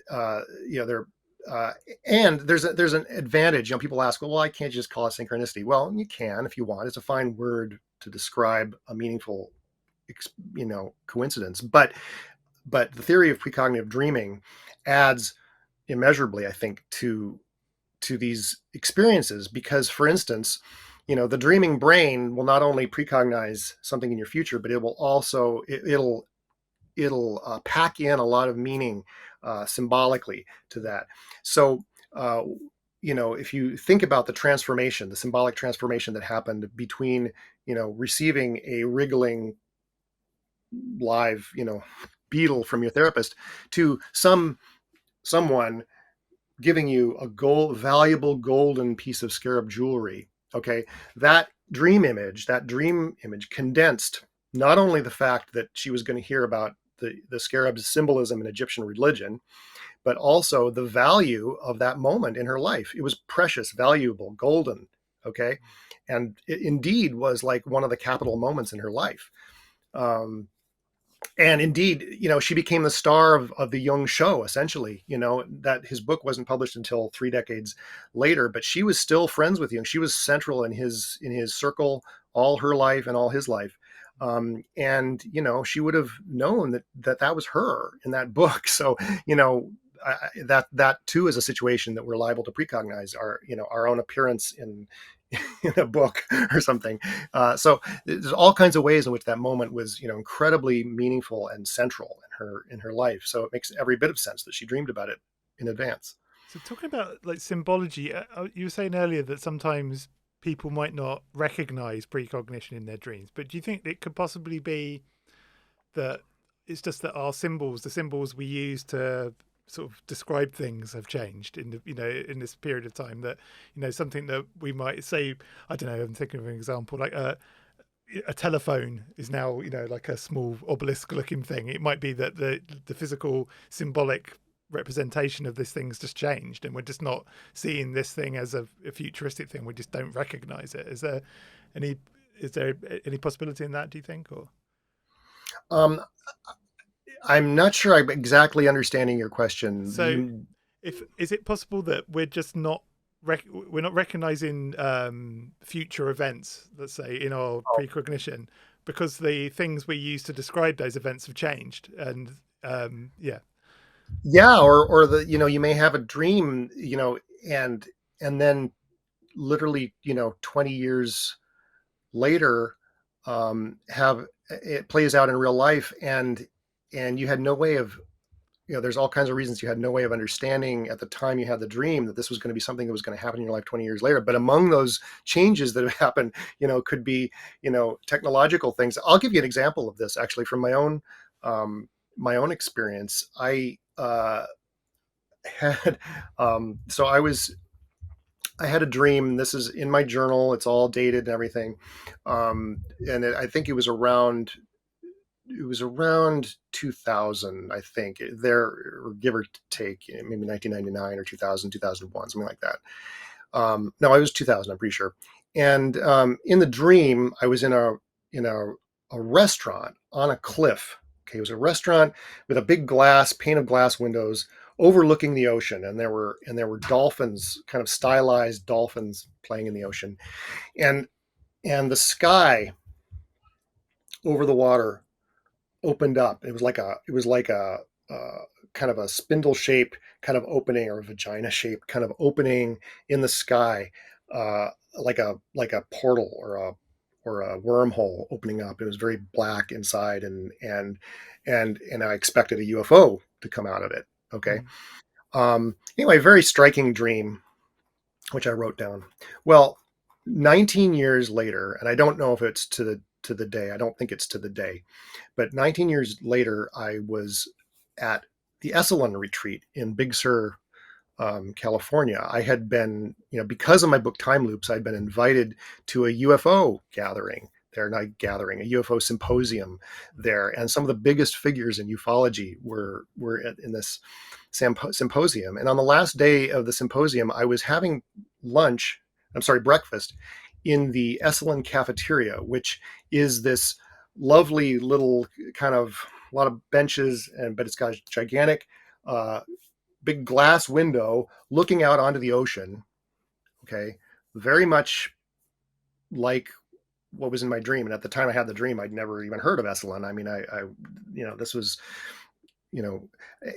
there and there's an advantage. People ask, well, why can't you just call it synchronicity? Well, you can if you want. It's a fine word to describe a meaningful coincidence. But the theory of precognitive dreaming adds immeasurably, I think, to these experiences, because, for instance, the dreaming brain will not only precognize something in your future, but it will also it'll pack in a lot of meaning symbolically to that. So if you think about the symbolic transformation that happened between receiving a wriggling live beetle from your therapist to someone giving you a valuable golden piece of scarab jewelry. Okay, that dream image condensed not only the fact that she was going to hear about the scarab's symbolism in Egyptian religion, but also the value of that moment in her life. It was precious, valuable, golden. Okay, and it indeed was like one of the capital moments in her life. And indeed, she became the star of the Jung show, essentially. That his book wasn't published until 3 decades later, but she was still friends with Jung. She was central in his circle all her life and all his life. And she would have known that was her in that book. So that too is a situation that we're liable to precognize our own appearance in a book or something. So there's all kinds of ways in which that moment was, incredibly meaningful and central in her life. So it makes every bit of sense that she dreamed about it in advance. So talking about like symbology, you were saying earlier that sometimes people might not recognize precognition in their dreams, but do you think it could possibly be that it's just that our symbols, the symbols we use to sort of describe things, have changed in in this period of time? That something that we might say, I don't know, I'm thinking of an example, like a telephone is now like a small obelisk looking thing. It might be that the physical symbolic representation of this thing's just changed, and we're just not seeing this thing as a futuristic thing. We just don't recognize it. Any is there any possibility in that, do you think? Or um, I'm not sure I'm exactly understanding your question. so if is it possible that we're just not we're not recognizing future events, let's say, in our precognition, because the things we use to describe those events have changed? And yeah. Yeah, or you may have a dream, and then literally 20 years later, have it plays out in real life, and you had no way of, there's all kinds of reasons you had no way of understanding at the time you had the dream that this was going to be something that was going to happen in your life 20 years later. But among those changes that have happened, could be technological things. I'll give you an example of this actually from my own experience. I had so I had a dream. This is in my journal. It's all dated and everything. I think it was around 2000, I think, there, or give or take, maybe 1999 or 2000, 2001, something like that. No, it was 2000, I'm pretty sure. And in the dream, I was in a restaurant on a cliff. Okay, it was a restaurant with a big pane of glass windows overlooking the ocean, and there were dolphins, kind of stylized dolphins, playing in the ocean, and the sky over the water opened up. It was like a kind of a spindle shaped kind of opening, or a vagina shaped kind of opening in the sky, like a portal or a wormhole opening up. It was very black inside, and I expected a UFO to come out of it. Okay. Mm. Anyway, very striking dream, which I wrote down. Well, 19 years later, and I don't know if it's to the day. I don't think it's to the day, but 19 years later, I was at the Esalen retreat in Big Sur, California. I had been, because of my book Timeloops, I'd been invited to a UFO gathering there, not gathering, a UFO symposium there, and some of the biggest figures in ufology were in this symposium. And on the last day of the symposium, I was having breakfast in the Esalen cafeteria, which is this lovely little kind of a lot of benches, but it's got a gigantic, big glass window looking out onto the ocean. Okay, very much like what was in my dream. And at the time I had the dream, I'd never even heard of Esalen. I mean, this was,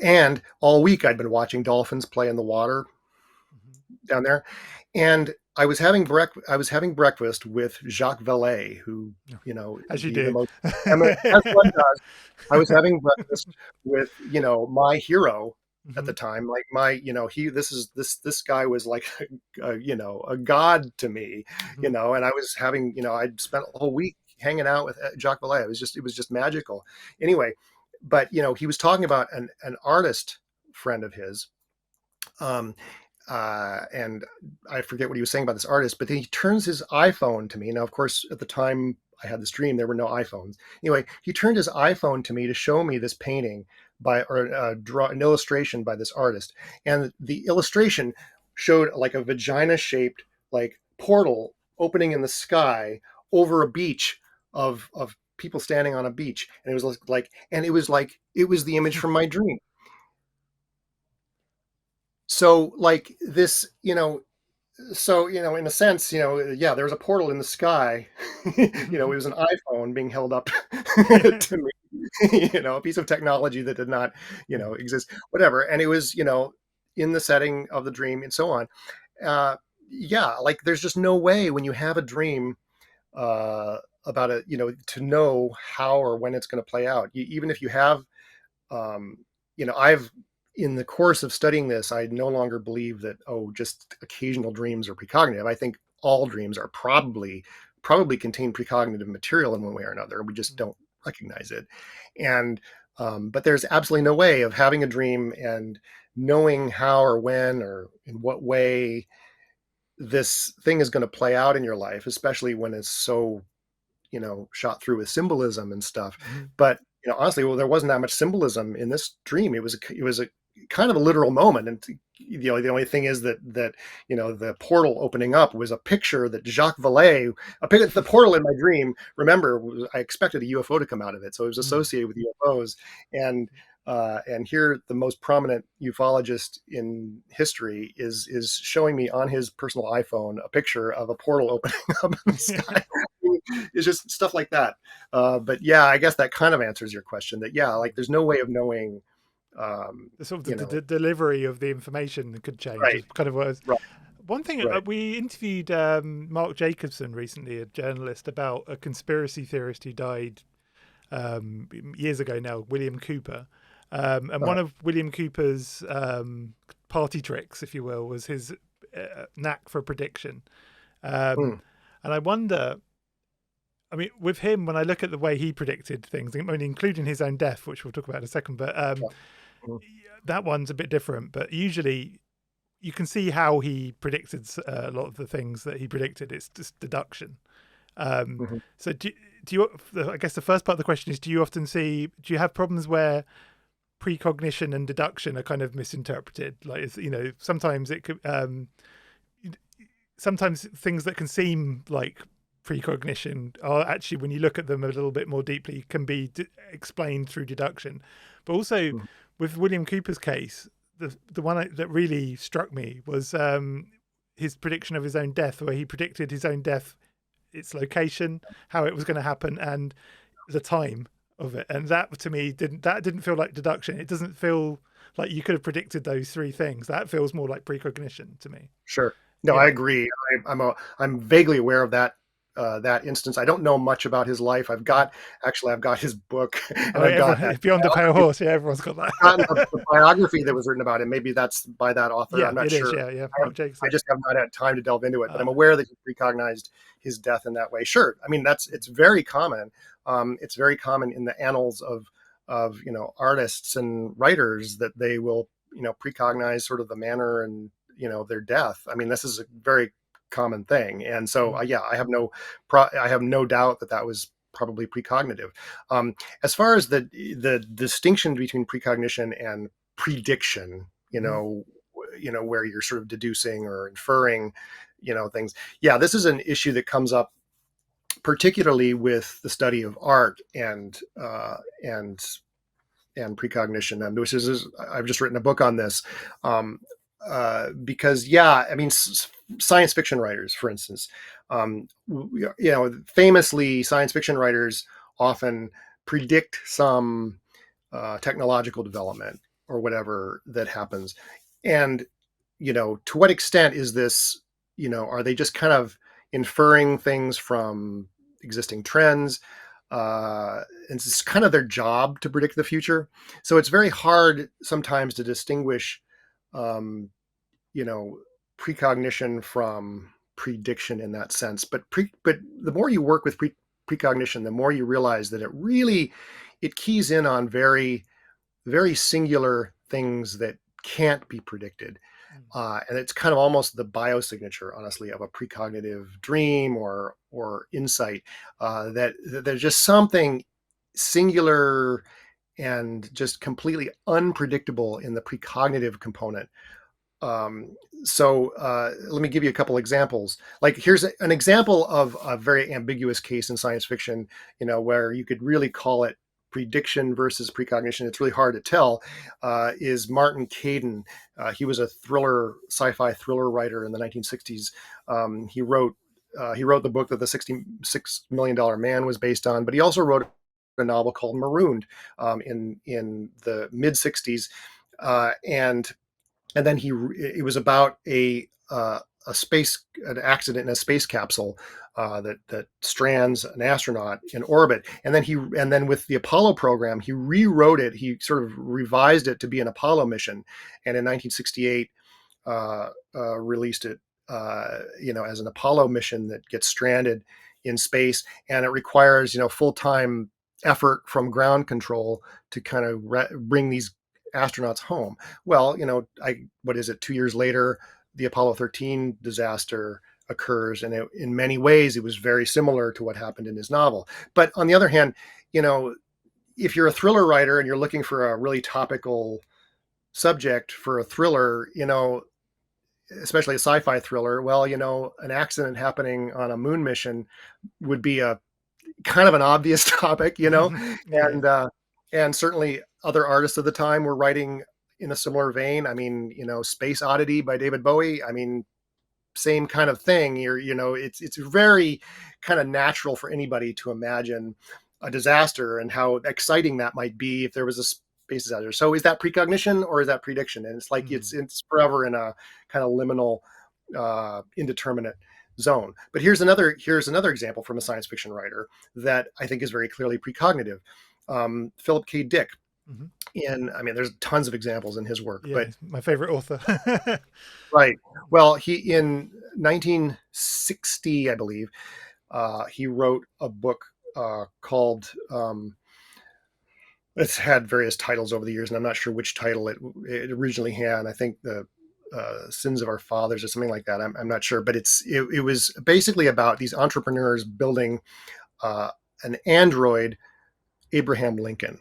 and all week I'd been watching dolphins play in the water down there. And I was having breakfast with Jacques Vallée, who, as you the do. most, as one does. I was having breakfast with, my hero at the time, like this guy was like, a god to me, and I was having, I'd spent a whole week hanging out with Jacques Vallée. It was just magical. Anyway, but, he was talking about an artist friend of his. And I forget what he was saying about this artist, but then he turns his iPhone to me. Now, of course, at the time I had this dream, there were no iPhones. Anyway, he turned his iPhone to me to show me this painting draw an illustration by this artist. And the illustration showed like a vagina-shaped like portal opening in the sky over a beach of people standing on a beach. And it was it was the image from my dream. So like this, in a sense, yeah, there was a portal in the sky. It was an iPhone being held up to me, a piece of technology that did not, exist, whatever. And it was, in the setting of the dream and so on. Yeah, like there's just no way when you have a dream about it, to know how or when it's going to play out. Even if you have, I've, in the course of studying this, I no longer believe that, just occasional dreams are precognitive. I think all dreams are probably contain precognitive material in one way or another. We just don't recognize it. And, but there's absolutely no way of having a dream and knowing how or when or in what way this thing is going to play out in your life, especially when it's so, shot through with symbolism and stuff. But, honestly, well, there wasn't that much symbolism in this dream. It was a kind of a literal moment. And the only thing is that the portal opening up was a picture that Jacques Vallée, the portal in my dream, remember, I expected a UFO to come out of it. So it was associated with UFOs. And here the most prominent ufologist in history is showing me on his personal iPhone a picture of a portal opening up in the sky. It's just stuff like that. But yeah, I guess that kind of answers your question that, yeah, like there's no way of knowing. The sort of the delivery of the information could change. Right. Is kind of what was. Right. One thing, Right. We interviewed Mark Jacobson recently, a journalist, about a conspiracy theorist who died years ago now, William Cooper. And one of William Cooper's party tricks, if you will, was his knack for prediction. And I wonder, I mean, with him, when I look at the way he predicted things, I mean, including his own death, which we'll talk about in a second, but that one's a bit different. But usually you can see how he predicted a lot of the things that he predicted. It's just deduction. So do you, I guess the first part of the question is, do you have problems where precognition and deduction are kind of misinterpreted? Like, sometimes it could, sometimes things that can seem like precognition are actually, when you look at them a little bit more deeply, can be explained through deduction. But also with William Cooper's case, the one that really struck me was his prediction of his own death, where he predicted his own death, its location, how it was going to happen, and the time of it. And that, to me, didn't feel like deduction. It doesn't feel like you could have predicted those three things. That feels more like precognition to me. Sure. No, yeah. I agree. I'm vaguely aware of that instance. I don't know much about his life. I've got his book, and I've got that Beyond the Pale Horse. Yeah, everyone's got that. the biography that was written about him. Maybe that's by that author. Yeah, I'm not sure. Yeah. I just have not had time to delve into it, but I'm aware that he precognized his death in that way. Sure. I mean, it's very common. It's very common in the annals of artists and writers that they will precognize sort of the manner and their death. I mean, this is a very common thing, and so yeah, I have no doubt that was probably precognitive. As far as the distinction between precognition and prediction, where you're sort of deducing or inferring, things. Yeah, this is an issue that comes up particularly with the study of art and and Precognition, and which is I've just written a book on this, because yeah, I mean, science fiction writers, for instance, famously, science fiction writers often predict some technological development or whatever that happens, and to what extent is this, are they just kind of inferring things from existing trends? It's kind of their job to predict the future. So it's very hard sometimes to distinguish, um, you know, precognition from prediction in that sense. But the more you work with precognition, the more you realize that it keys in on very, very singular things that can't be predicted. And it's kind of almost the biosignature, honestly, of a precognitive dream or insight, that there's just something singular and just completely unpredictable in the precognitive component. So let me give you a couple examples. Like, here's an example of a very ambiguous case in science fiction, where you could really call it prediction versus precognition. It's really hard to tell. Is Martin Caidin. He was a sci-fi thriller writer in the 1960s. He wrote the book that the $66 million Man was based on, but he also wrote a novel called Marooned in the mid 60s. And then it was about an accident in a space capsule that strands an astronaut in orbit. And then with the Apollo program, he rewrote it. He sort of revised it to be an Apollo mission, and in 1968 released it, as an Apollo mission that gets stranded in space, and it requires full-time effort from ground control to kind of bring these astronauts home. Well, what is it? 2 years later, the Apollo 13 disaster occurs, and in many ways, it was very similar to what happened in his novel. But on the other hand, if you're a thriller writer and you're looking for a really topical subject for a thriller, especially a sci-fi thriller, well, an accident happening on a moon mission would be a kind of an obvious topic, Yeah. and certainly other artists of the time were writing in a similar vein. I mean, Space Oddity by David Bowie. I mean, same kind of thing. It's very kind of natural for anybody to imagine a disaster and how exciting that might be if there was a space disaster. So is that precognition or is that prediction? And it's like it's forever in a kind of liminal, indeterminate zone. But here's another example from a science fiction writer that I think is very clearly precognitive. Philip K. Dick. I mean, there's tons of examples in his work, but my favorite author. right. Well, in 1960, I believe, he wrote a book called. It's had various titles over the years, and I'm not sure which title it originally had. I think the Sins of Our Fathers or something like that. I'm not sure, but it was basically about these entrepreneurs building an android Abraham Lincoln.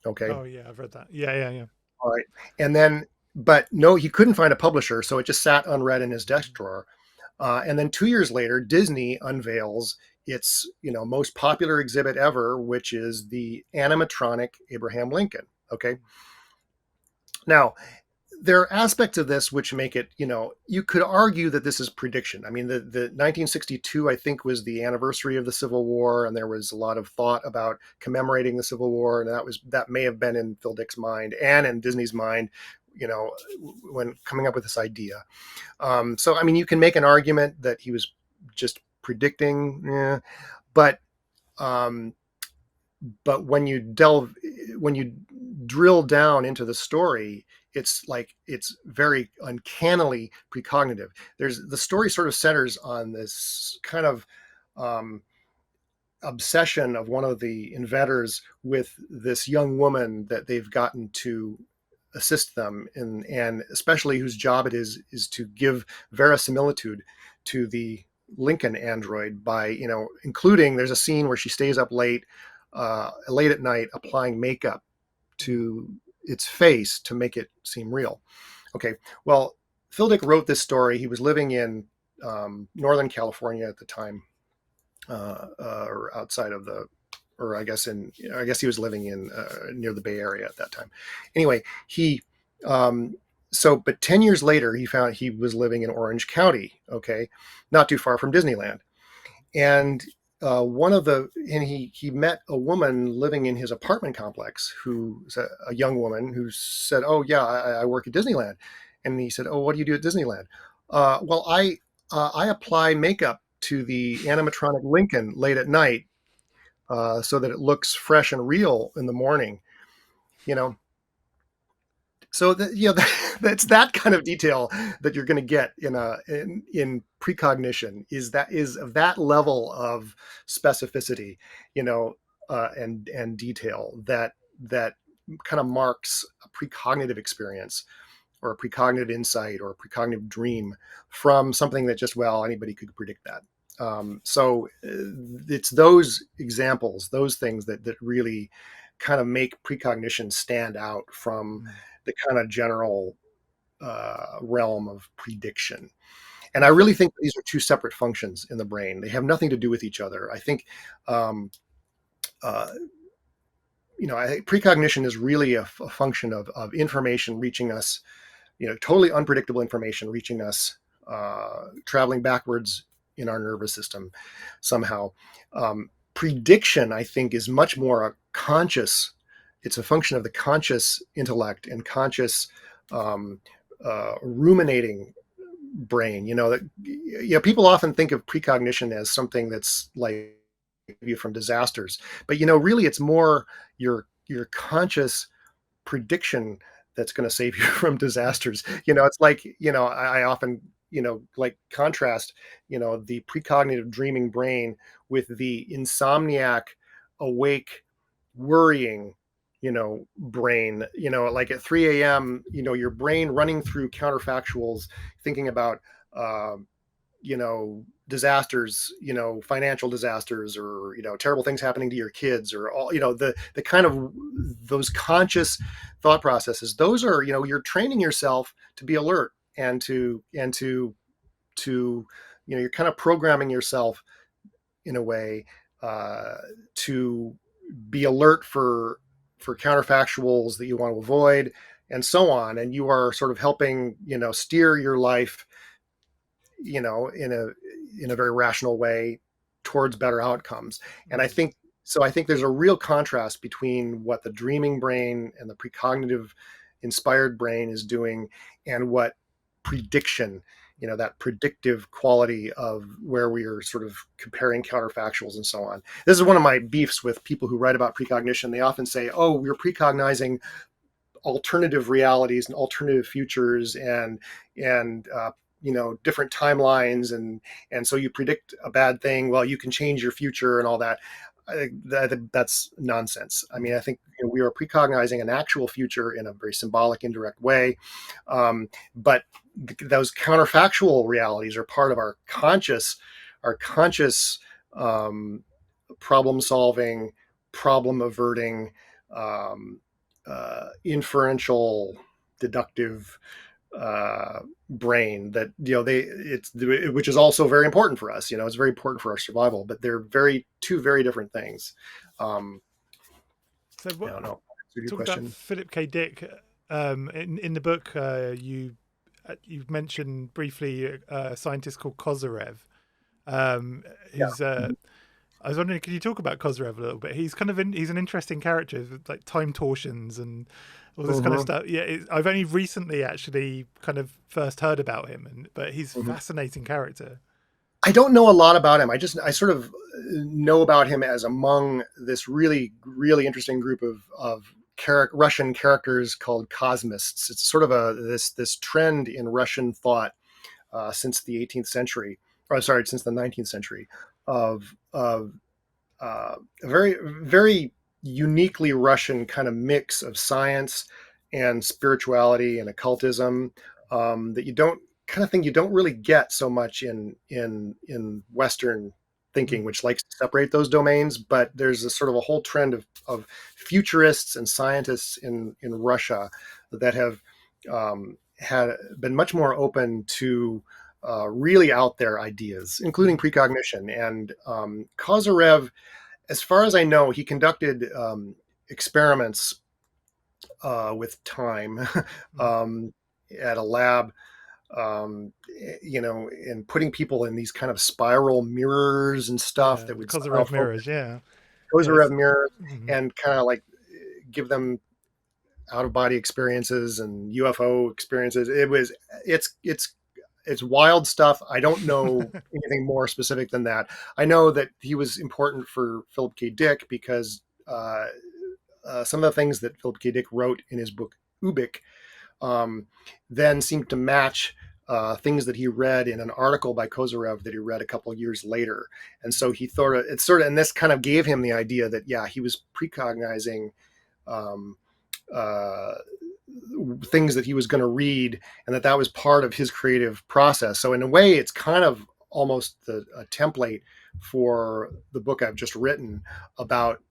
Okay. Oh yeah, I've read that. Yeah. All right. And then, but no, he couldn't find a publisher, so it just sat unread in his desk drawer. And then 2 years later, Disney unveils its most popular exhibit ever, which is the animatronic Abraham Lincoln. Okay. Now, there are aspects of this which make it, you could argue that this is prediction. I mean, the 1962, I think, was the anniversary of the Civil War, and there was a lot of thought about commemorating the Civil War, and that may have been in Phil Dick's mind and in Disney's mind, when coming up with this idea. So, I mean, you can make an argument that he was just predicting, but when you drill down into the story, it's very uncannily precognitive. The story sort of centers on this kind of obsession of one of the inventors with this young woman that they've gotten to assist them in, and especially whose job it is to give verisimilitude to the Lincoln android by, including, there's a scene where she stays up late at night applying makeup to its face to make it seem real. Okay, well, Phil Dick wrote this story. He was living in Northern California at the time, or outside of the or I guess he was living in near the Bay Area at that time. Anyway, he but 10 years later, he found he was living in Orange County, okay, not too far from Disneyland. And he met a woman living in his apartment complex, who's a young woman who said, "Oh yeah, I work at Disneyland." And he said, "Oh, what do you do at Disneyland?" Well, I apply makeup to the animatronic Lincoln late at night, so that it looks fresh and real in the morning. You know, so that's that kind of detail that you're going to get in precognition, is of that level of specificity, and detail that kind of marks a precognitive experience, or a precognitive insight, or a precognitive dream, from something that just, well, anybody could predict that. It's those examples, those things that really kind of make precognition stand out from the kind of general realm of prediction. And I really think these are two separate functions in the brain. They have nothing to do with each other. I think, uh, I think precognition is really a function of information reaching us, totally unpredictable information reaching us, traveling backwards in our nervous system somehow. Prediction, I think, is much more a conscious. It's a function of the conscious intellect and conscious ruminating brain. People often think of precognition as something that's like you from disasters, but really it's more your conscious prediction that's going to save you from disasters. It's like, I often, like contrast, the precognitive dreaming brain with the insomniac, awake, worrying, brain, like at 3 a.m., your brain running through counterfactuals, thinking about, uh, disasters, financial disasters, or, terrible things happening to your kids, or all, the kind of those conscious thought processes. Those are, you're training yourself to be alert, and to, you're kind of programming yourself in a way, to be alert for counterfactuals that you want to avoid, and so on. And you are sort of helping, steer your life, in a very rational way towards better outcomes. And I think there's a real contrast between what the dreaming brain and the precognitive inspired brain is doing, and what prediction, that predictive quality of where we are sort of comparing counterfactuals and so on. This is one of my beefs with people who write about precognition. They often say, "Oh, we're precognizing alternative realities and alternative futures, and different timelines, and so you predict a bad thing, well, you can change your future and all that." That's nonsense. I mean, I think we are precognizing an actual future in a very symbolic, indirect way, but those counterfactual realities are part of our conscious problem solving, problem averting, um, inferential, deductive brain, that which is also very important for us. It's very important for our survival, but they're two very different things. So I don't know. Your talk about question. Philip K. Dick. In the book, you've mentioned briefly a scientist called Kozyrev, Yeah. who's I was wondering, could you talk about Kozyrev a little bit? He's he's an interesting character, with, like, time torsions and all this kind of Mhm. stuff. Yeah, I've only recently actually kind of first heard about him, but he's a Mhm. fascinating character. I don't know a lot about him. I sort of know about him as among this really, really interesting group of Russian characters called Cosmists. It's sort of this trend in Russian thought, since the 18th century, or sorry, since the 19th century, of a very, very uniquely Russian kind of mix of science and spirituality and occultism, that you don't kind of thing you don't really get so much in Western thinking, Mm. which likes to separate those domains. But there's a sort of a whole trend of futurists and scientists in Russia that have, had been much more open to really out there ideas, including precognition. And Kozyrev as far as I know, he conducted experiments with time Mm. at a lab, and putting people in these kind of spiral mirrors and stuff Yeah, that the would somehow Kozarev focus. mirrors. Yeah, Kozarev yes. mirrors, Mhm. and kind of like give them out of body experiences and UFO experiences. It's wild stuff. I don't know anything more specific than that. I know that he was important for Philip K. Dick because some of the things that Philip K. Dick wrote in his book Ubik um, then seemed to match things that he read in an article by Kozarev that he read a couple of years later. And so he thought it's sort of, and this kind of gave him the idea that, yeah, he was precognizing um, uh, things that he was going to read, and that was part of his creative process. So in a way, it's kind of almost a template for the book I've just written about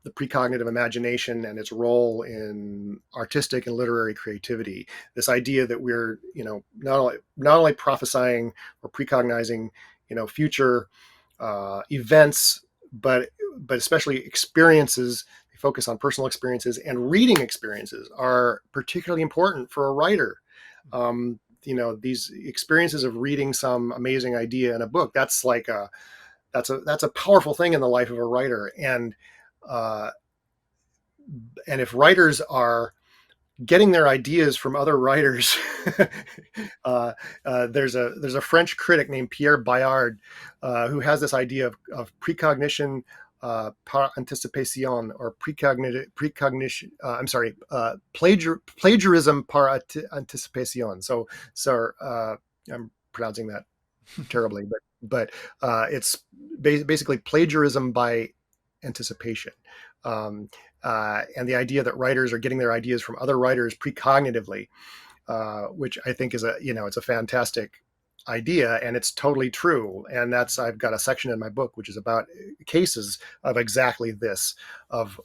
the precognitive imagination and its role in artistic and literary creativity. This idea that we're, not only prophesying or precognizing, future events, but especially experiences. They focus on personal experiences, and reading experiences are particularly important for a writer. These experiences of reading some amazing idea in a book, that's a powerful thing in the life of a writer. Uh, and if writers are getting their ideas from other writers, there's a French critic named Pierre Bayard who has this idea of precognition par anticipation, or precognition. I'm sorry, plagiarism par anticipation. So I'm pronouncing that terribly, but it's basically plagiarism by anticipation. Um, and the idea that writers are getting their ideas from other writers precognitively, which I think is it's a fantastic idea, and it's totally true. And I've got a section in my book which is about cases of exactly this, of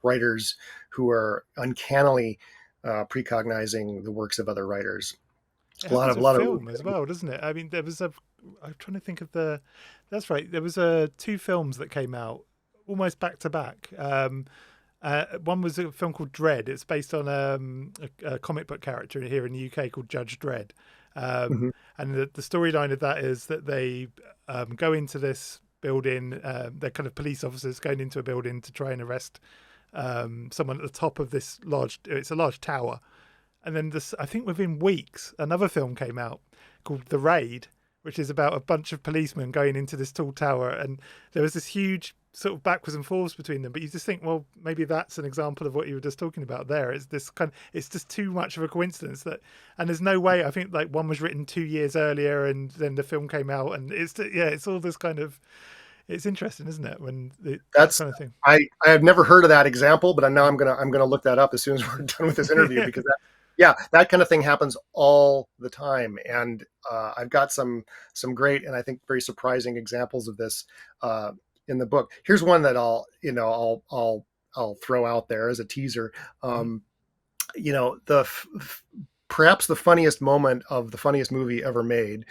writers who are uncannily precognizing the works of other writers. It A lot happens of, a with lot of, film as well, doesn't it? I mean, there was a. I'm trying to think of the. That's right. There was two films that came out almost back to back. One was a film called Dread. It's based on a comic book character here in the UK called Judge Dredd. Mhm. And the storyline of that is that they go into this building. They're kind of police officers going into a building to try and arrest someone at the top of this large. It's a large tower, and then this, I think within weeks, another film came out called The Raid, which is about a bunch of policemen going into this tall tower. And there was this huge sort of backwards and forwards between them. But you just think, well, maybe that's an example of what you were just talking about there. It's this it's just too much of a coincidence and there's no way. I think like one was written 2 years earlier, and then the film came out, and it's all this kind of. It's interesting, isn't it, when that That's kind of thing. I have never heard of that example, but now I'm gonna look that up as soon as we're done with this interview, Yeah. because yeah, that kind of thing happens all the time. And I've got some great, and I think very surprising examples of this in the book. Here's one that I'll throw out there as a teaser. Um, perhaps the funniest moment of the funniest movie ever made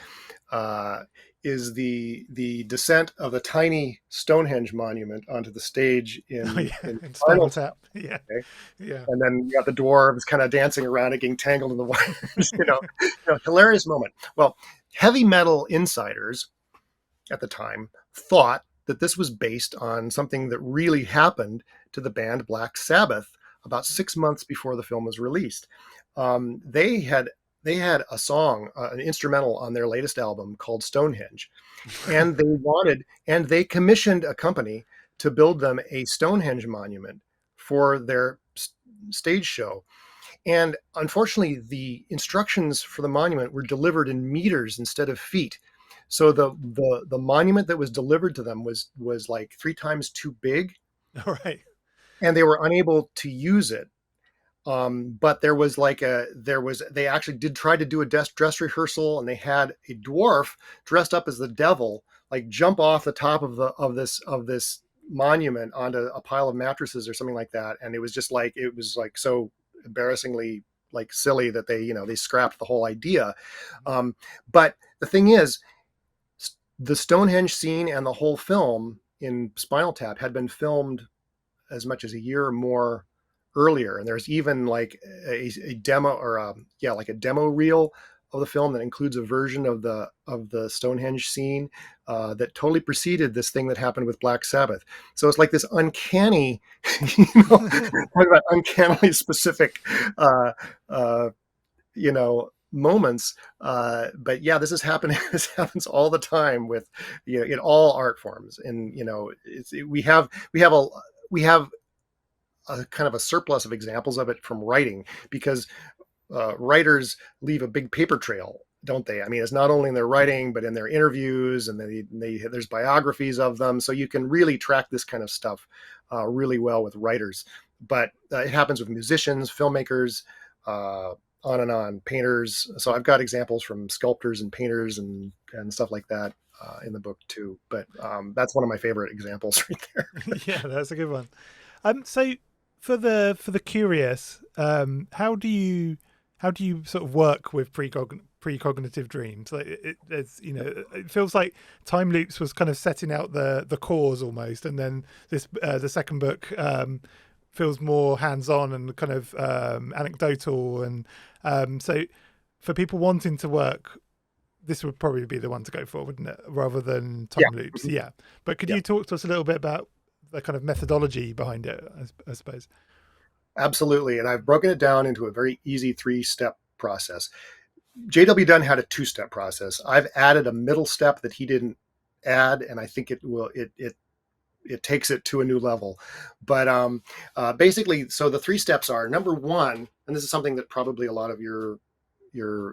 uh, is the descent of the tiny Stonehenge monument onto the stage Oh in yeah, in Spinal Spinal Tap. Yeah, Tap. yeah. And then you got the dwarves kind of dancing around it, getting tangled in the wires. Hilarious moment. Well, heavy metal insiders at the time thought that this was based on something that really happened to the band Black Sabbath about 6 months before the film was released. They had a song, an instrumental on their latest album called Stonehenge, and they commissioned a company to build them a Stonehenge monument for their stage show. And unfortunately, the instructions for the monument were delivered in meters instead of feet. So the monument that was delivered to them was like 3 times too big, All right. and they were unable to use it. But they actually did try to do a dress rehearsal, and they had a dwarf dressed up as the devil, like jump off the top of this monument onto a pile of mattresses or something like that. And it was like so embarrassingly like silly that they scrapped the whole idea. But the thing is, the Stonehenge scene and the whole film in Spinal Tap had been filmed as much as a year or more earlier, and there's even like a demo, or like a demo reel of the film that includes a version of the Stonehenge scene that totally preceded this thing that happened with Black Sabbath. So it's like this uncanny, talk about uncannily specific, moments. But yeah, this is happening. This happens all the time with, in all art forms, and we have a kind of a surplus of examples of it from writing, because writers leave a big paper trail, don't they? I mean, it's not only in their writing, but in their interviews, and there's biographies of them. So you can really track this kind of stuff really well with writers. But it happens with musicians, filmmakers, on and on, painters. So I've got examples from sculptors and painters and stuff like that in the book too. But that's one of my favorite examples right there. Yeah, that's a good one. So for the curious, how do you sort of work with precognitive dreams? Like it feels like Time Loops was kind of setting out the cause almost, and then this the second book feels more hands-on and kind of anecdotal, and so for people wanting to work, this would probably be the one to go for, wouldn't it, rather than Time Loops? Yeah. But could you talk to us a little bit about the kind of methodology behind it, I suppose? Absolutely. And I've broken it down into a very easy 3-step process. JW Dunn had a 2-step process. I've added a middle step that he didn't add, and I think it takes it to a new level. But basically, so the 3 steps are: number 1, and this is something that probably a lot of your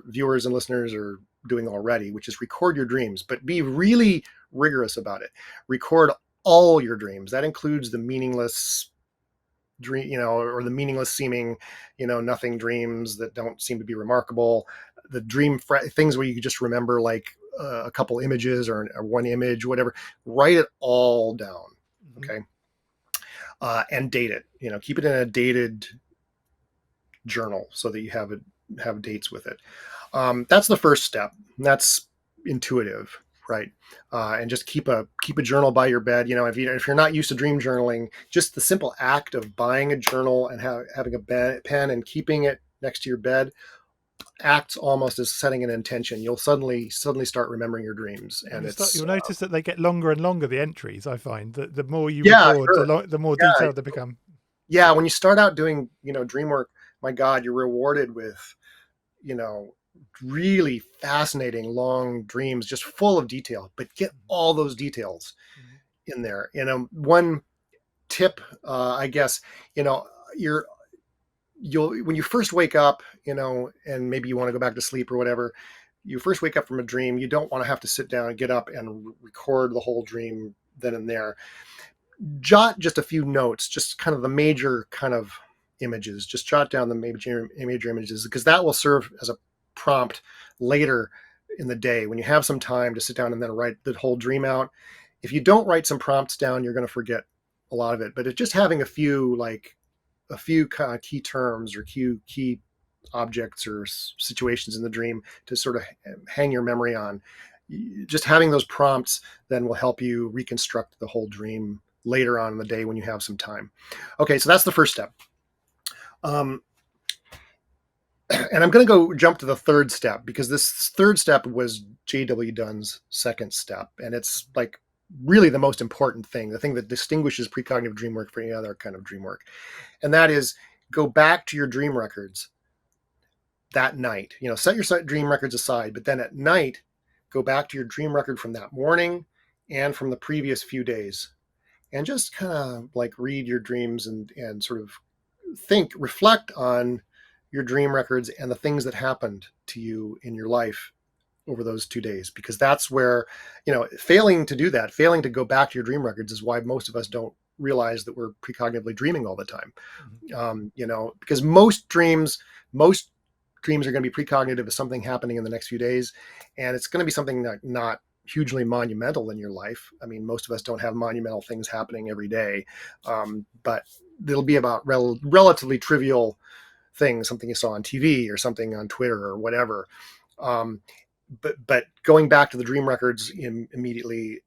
viewers and listeners are doing already, which is record your dreams, but be really rigorous about it. Record all your dreams. That includes the meaningless dream, or the meaningless seeming, nothing dreams that don't seem to be remarkable. The dream things where you can just remember like a couple images or one image, whatever. Write it all down, okay? And date it. Keep it in a dated journal so that you have dates with it. That's the first step. That's intuitive, right? And just keep a journal by your bed. If you're not used to dream journaling, just the simple act of buying a journal and having a pen and keeping it next to your bed acts almost as setting an intention. You'll suddenly start remembering your dreams, and you'll notice that they get longer and longer. The entries, I find that the more you yeah, record, sure. the more detailed they become. Yeah, when you start out doing dream work, my God, you're rewarded with really fascinating long dreams, just full of detail. But get all those details in there. One tip, I guess, you'll when you first wake up, and maybe you want to go back to sleep or whatever. You first wake up from a dream, you don't want to have to sit down and get up and record the whole dream then and there. Jot just a few notes, just kind of the major kind of images. Just jot down the major images, because that will serve as a prompt later in the day when you have some time to sit down and then write the whole dream out. If you don't write some prompts down, you're going to forget a lot of it. But it's just having a few kind of key terms or key objects or situations in the dream to sort of hang your memory on. Just having those prompts then will help you reconstruct the whole dream later on in the day when you have some time. Okay, so that's the first step. And I'm going to jump to the third step, because this third step was JW Dunn's second step, and it's like really the most important thing, the thing that distinguishes precognitive dream work from any other kind of dream work. And that is, go back to your dream records that night. Set your dream records aside, but then at night, go back to your dream record from that morning and from the previous few days, and just kind of like read your dreams and sort of reflect on your dream records and the things that happened to you in your life over those 2 days. Because that's where, failing to do that, failing to go back to your dream records, is why most of us don't realize that we're precognitively dreaming all the time. Because most dreams are going to be precognitive of something happening in the next few days, and it's going to be something not hugely monumental in your life. I mean, most of us don't have monumental things happening every day, but it'll be about relatively trivial things, something you saw on TV or something on Twitter or whatever. But going back to the dream records immediately,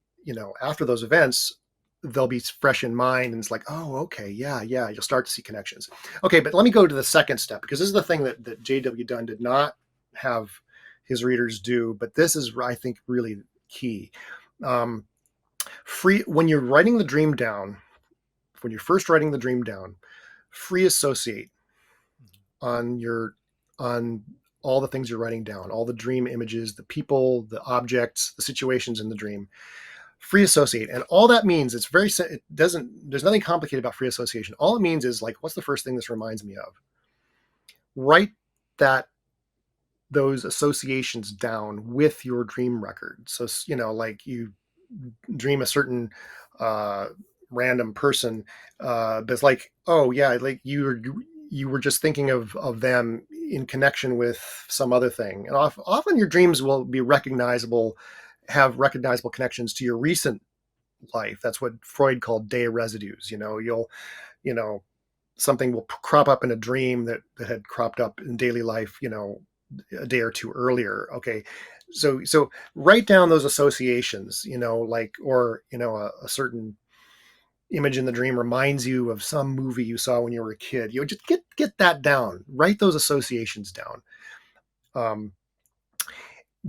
after those events, they'll be fresh in mind, and it's like, oh, okay, yeah, you'll start to see connections. Okay, but let me go to the second step, because this is the thing that JW Dunn did not have his readers do, but this is, I think, really key. When you're writing the dream down, when you're first writing the dream down, free associate on all the things you're writing down, all the dream images, the people, the objects, the situations in the dream. Free associate. And all that means, there's nothing complicated about free association. All it means is, like, what's the first thing this reminds me of? Write those associations down with your dream record. So, like, you dream a certain random person, but it's like, oh yeah, like you were just thinking of them in connection with some other thing. And often your dreams will be have recognizable connections to your recent life. That's what Freud called day residues. You know, something will crop up in a dream that had cropped up in daily life, a day or two earlier. Okay. So write down those associations, or a certain image in the dream reminds you of some movie you saw when you were a kid. Just get that down. Write those associations down,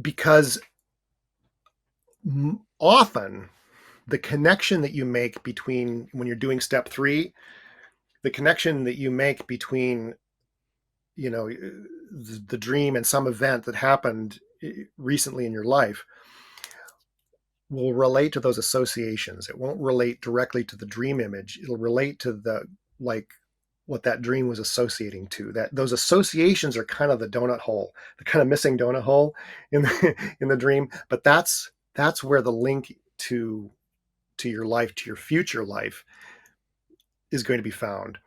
because often the connection that you make between, when you're doing step 3, the connection that you make between the dream and some event that happened recently in your life will relate to those associations. It won't relate directly to the dream image. It'll relate to what that dream was associating to. That those associations are kind of the donut hole, the kind of missing donut hole in the dream. But that's where the link to your life, to your future life, is going to be found.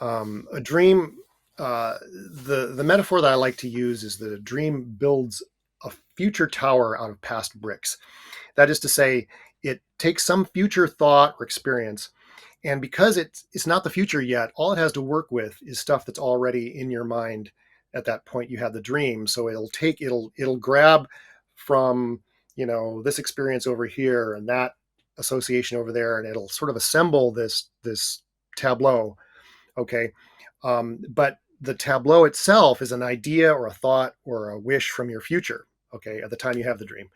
A dream, the metaphor that I like to use is that a dream builds a future tower out of past bricks. That is to say, it takes some future thought or experience, and because it's not the future yet, all it has to work with is stuff that's already in your mind at that point you had the dream. So it'll grab from this experience over here and that association over there, and it'll sort of assemble this tableau. Okay, but the tableau itself is an idea or a thought or a wish from your future. Okay, at the time you have the dream.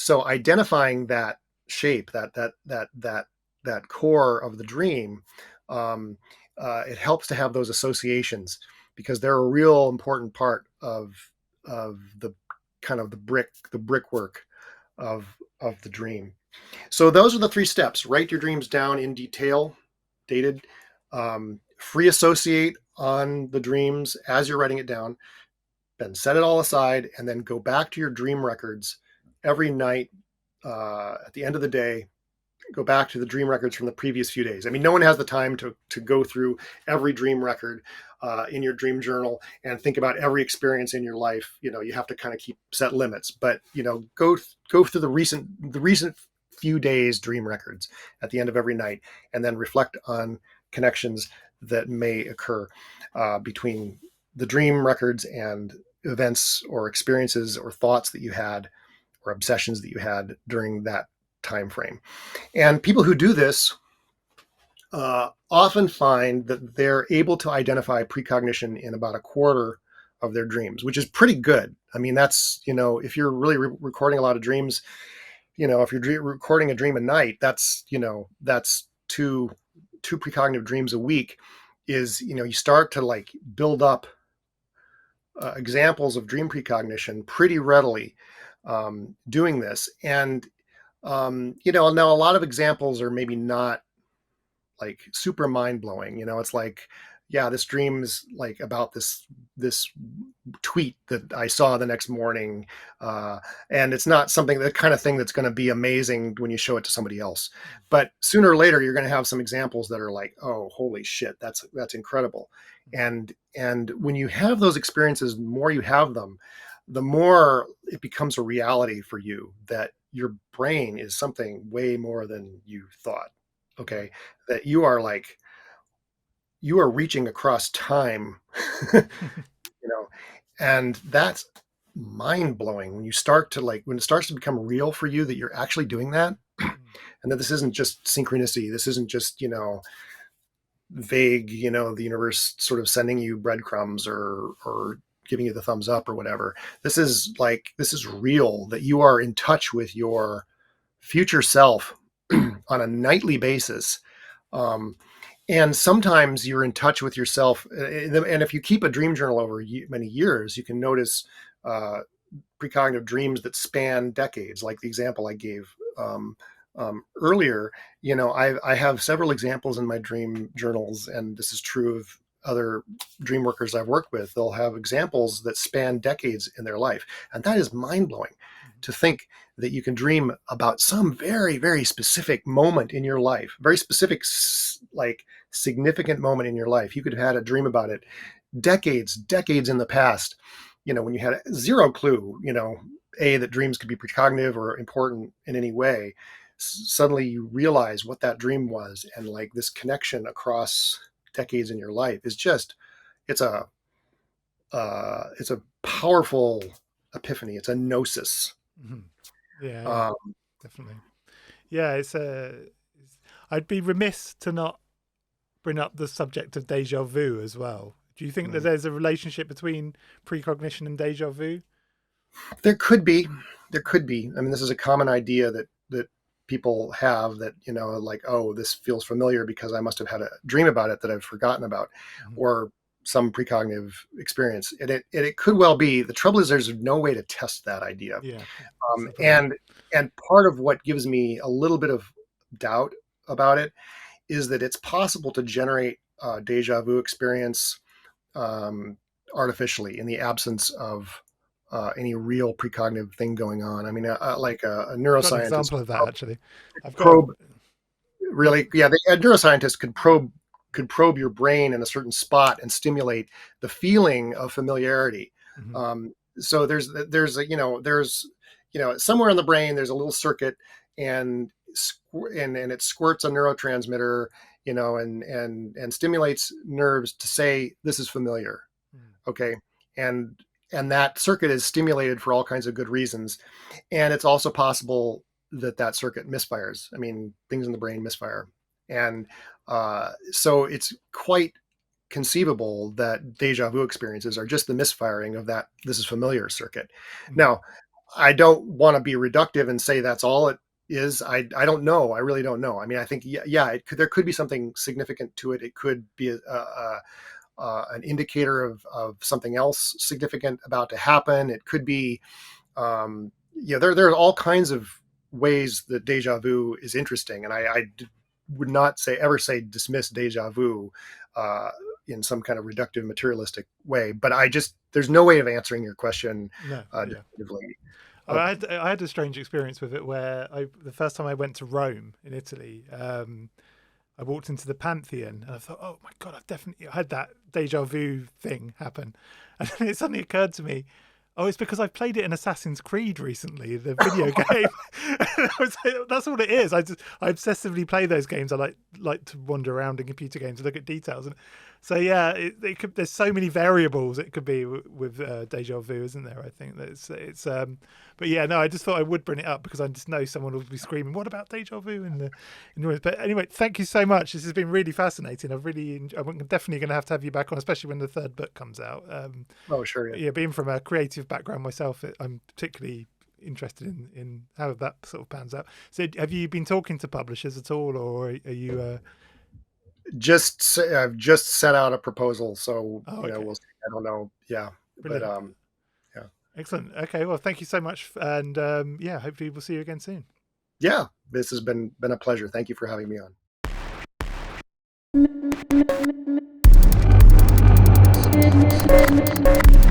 So identifying that shape, that core of the dream, it helps to have those associations, because they're a real important part of the kind of the brickwork of the dream. So those are the 3 steps. Write your dreams down in detail, dated. Free associate on the dreams as you're writing it down. Then set it all aside, and then go back to your dream records every night. At the end of the day, go back to the dream records from the previous few days. I mean, no one has the time to go through every dream record in your dream journal and think about every experience in your life. You have to kind of set limits, but go through the recent few days dream records at the end of every night, and then reflect on connections that may occur between the dream records and events or experiences or thoughts that you had, or obsessions that you had during that time frame. And people who do this often find that they're able to identify precognition in about a quarter of their dreams, which is pretty good. I mean, that's, if you're really recording a lot of dreams, if you're recording a dream a night, that's two precognitive dreams a week. Is, you start to build up examples of dream precognition pretty readily doing this. And now a lot of examples are maybe not super mind-blowing. It's like, yeah, this dream's about this tweet that I saw the next morning, and it's not the kind of thing that's going to be amazing when you show it to somebody else. But sooner or later, you're going to have some examples that are like, oh, holy shit, that's incredible. And when you have those experiences, the more you have them, the more it becomes a reality for you that your brain is something way more than you thought. Okay, that you are reaching across time, and that's mind blowing when you start to when it starts to become real for you that you're actually doing that. and that this isn't just synchronicity. This isn't just, vague, the universe sort of sending you breadcrumbs or giving you the thumbs up or whatever. This is real, that you are in touch with your future self on a nightly basis. And sometimes you're in touch with yourself. And if you keep a dream journal over many years, you can notice precognitive dreams that span decades, like the example I gave earlier. I have several examples in my dream journals, and this is true of other dream workers I've worked with. They'll have examples that span decades in their life. And that is mind-blowing to think that you can dream about some very, very specific moment in your life, very specific, like significant moment in your life. You could have had a dream about it decades in the past, when you had zero clue, that dreams could be precognitive or important in any way. Suddenly you realize what that dream was, and like this connection across decades in your life is just, it's a powerful epiphany. It's a gnosis. Mm-hmm. Yeah, definitely. Yeah, I'd be remiss to not bring up the subject of deja vu as well. Do you think that there's a relationship between precognition and deja vu? There could be. I mean, this is a common idea that people have, that, like, oh, this feels familiar because I must have had a dream about it that I've forgotten about, or some precognitive experience. And it could well be. The trouble is there's no way to test that idea. Yeah. And part of what gives me a little bit of doubt about it is that it's possible to generate a deja vu experience artificially in the absence of any real precognitive thing going on. I mean, like a neuroscientist. I've got an example of that, actually. A neuroscientist could probe your brain in a certain spot and stimulate the feeling of familiarity. So there's somewhere in the brain there's a little circuit, and it squirts a neurotransmitter, and stimulates nerves to say this is familiar. Okay. And that circuit is stimulated for all kinds of good reasons. And it's also possible that circuit misfires. I mean, things in the brain misfire. And so it's quite conceivable that deja vu experiences are just the misfiring of that this is familiar circuit. Now, I don't want to be reductive and say that's all it is. I don't know. I really don't know. I mean, I think, there could be something significant to it. It could be an indicator of something else significant about to happen. It could be, there are all kinds of ways that deja vu is interesting. And I would not ever say dismiss deja vu in some kind of reductive materialistic way, but there's no way of answering your question definitively. I had a strange experience with it where the first time I went to Rome in Italy, I walked into the Pantheon and I thought, oh my God, I had that deja vu thing happen. And then it suddenly occurred to me, oh, it's because I've played it in Assassin's Creed recently, the video game. That's all it is. I obsessively play those games. I like to wander around in computer games and look at details. And so, yeah, there's so many variables it could be with deja vu, isn't there? I think that but yeah, no, I just thought I would bring it up because I just know someone will be screaming, what about deja vu? But anyway, thank you so much. This has been really fascinating. I'm definitely going to have you back on, especially when the third book comes out. Oh, sure. Yeah, being from a creative background myself, I'm particularly interested in how that sort of pans out. So have you been talking to publishers at all, or are you... I've just set out a proposal, so okay. We'll see. I don't know. Yeah. Brilliant. But yeah. Excellent. Okay. Well, thank you so much, and hopefully we'll see you again soon. Yeah, this has been a pleasure. Thank you for having me on.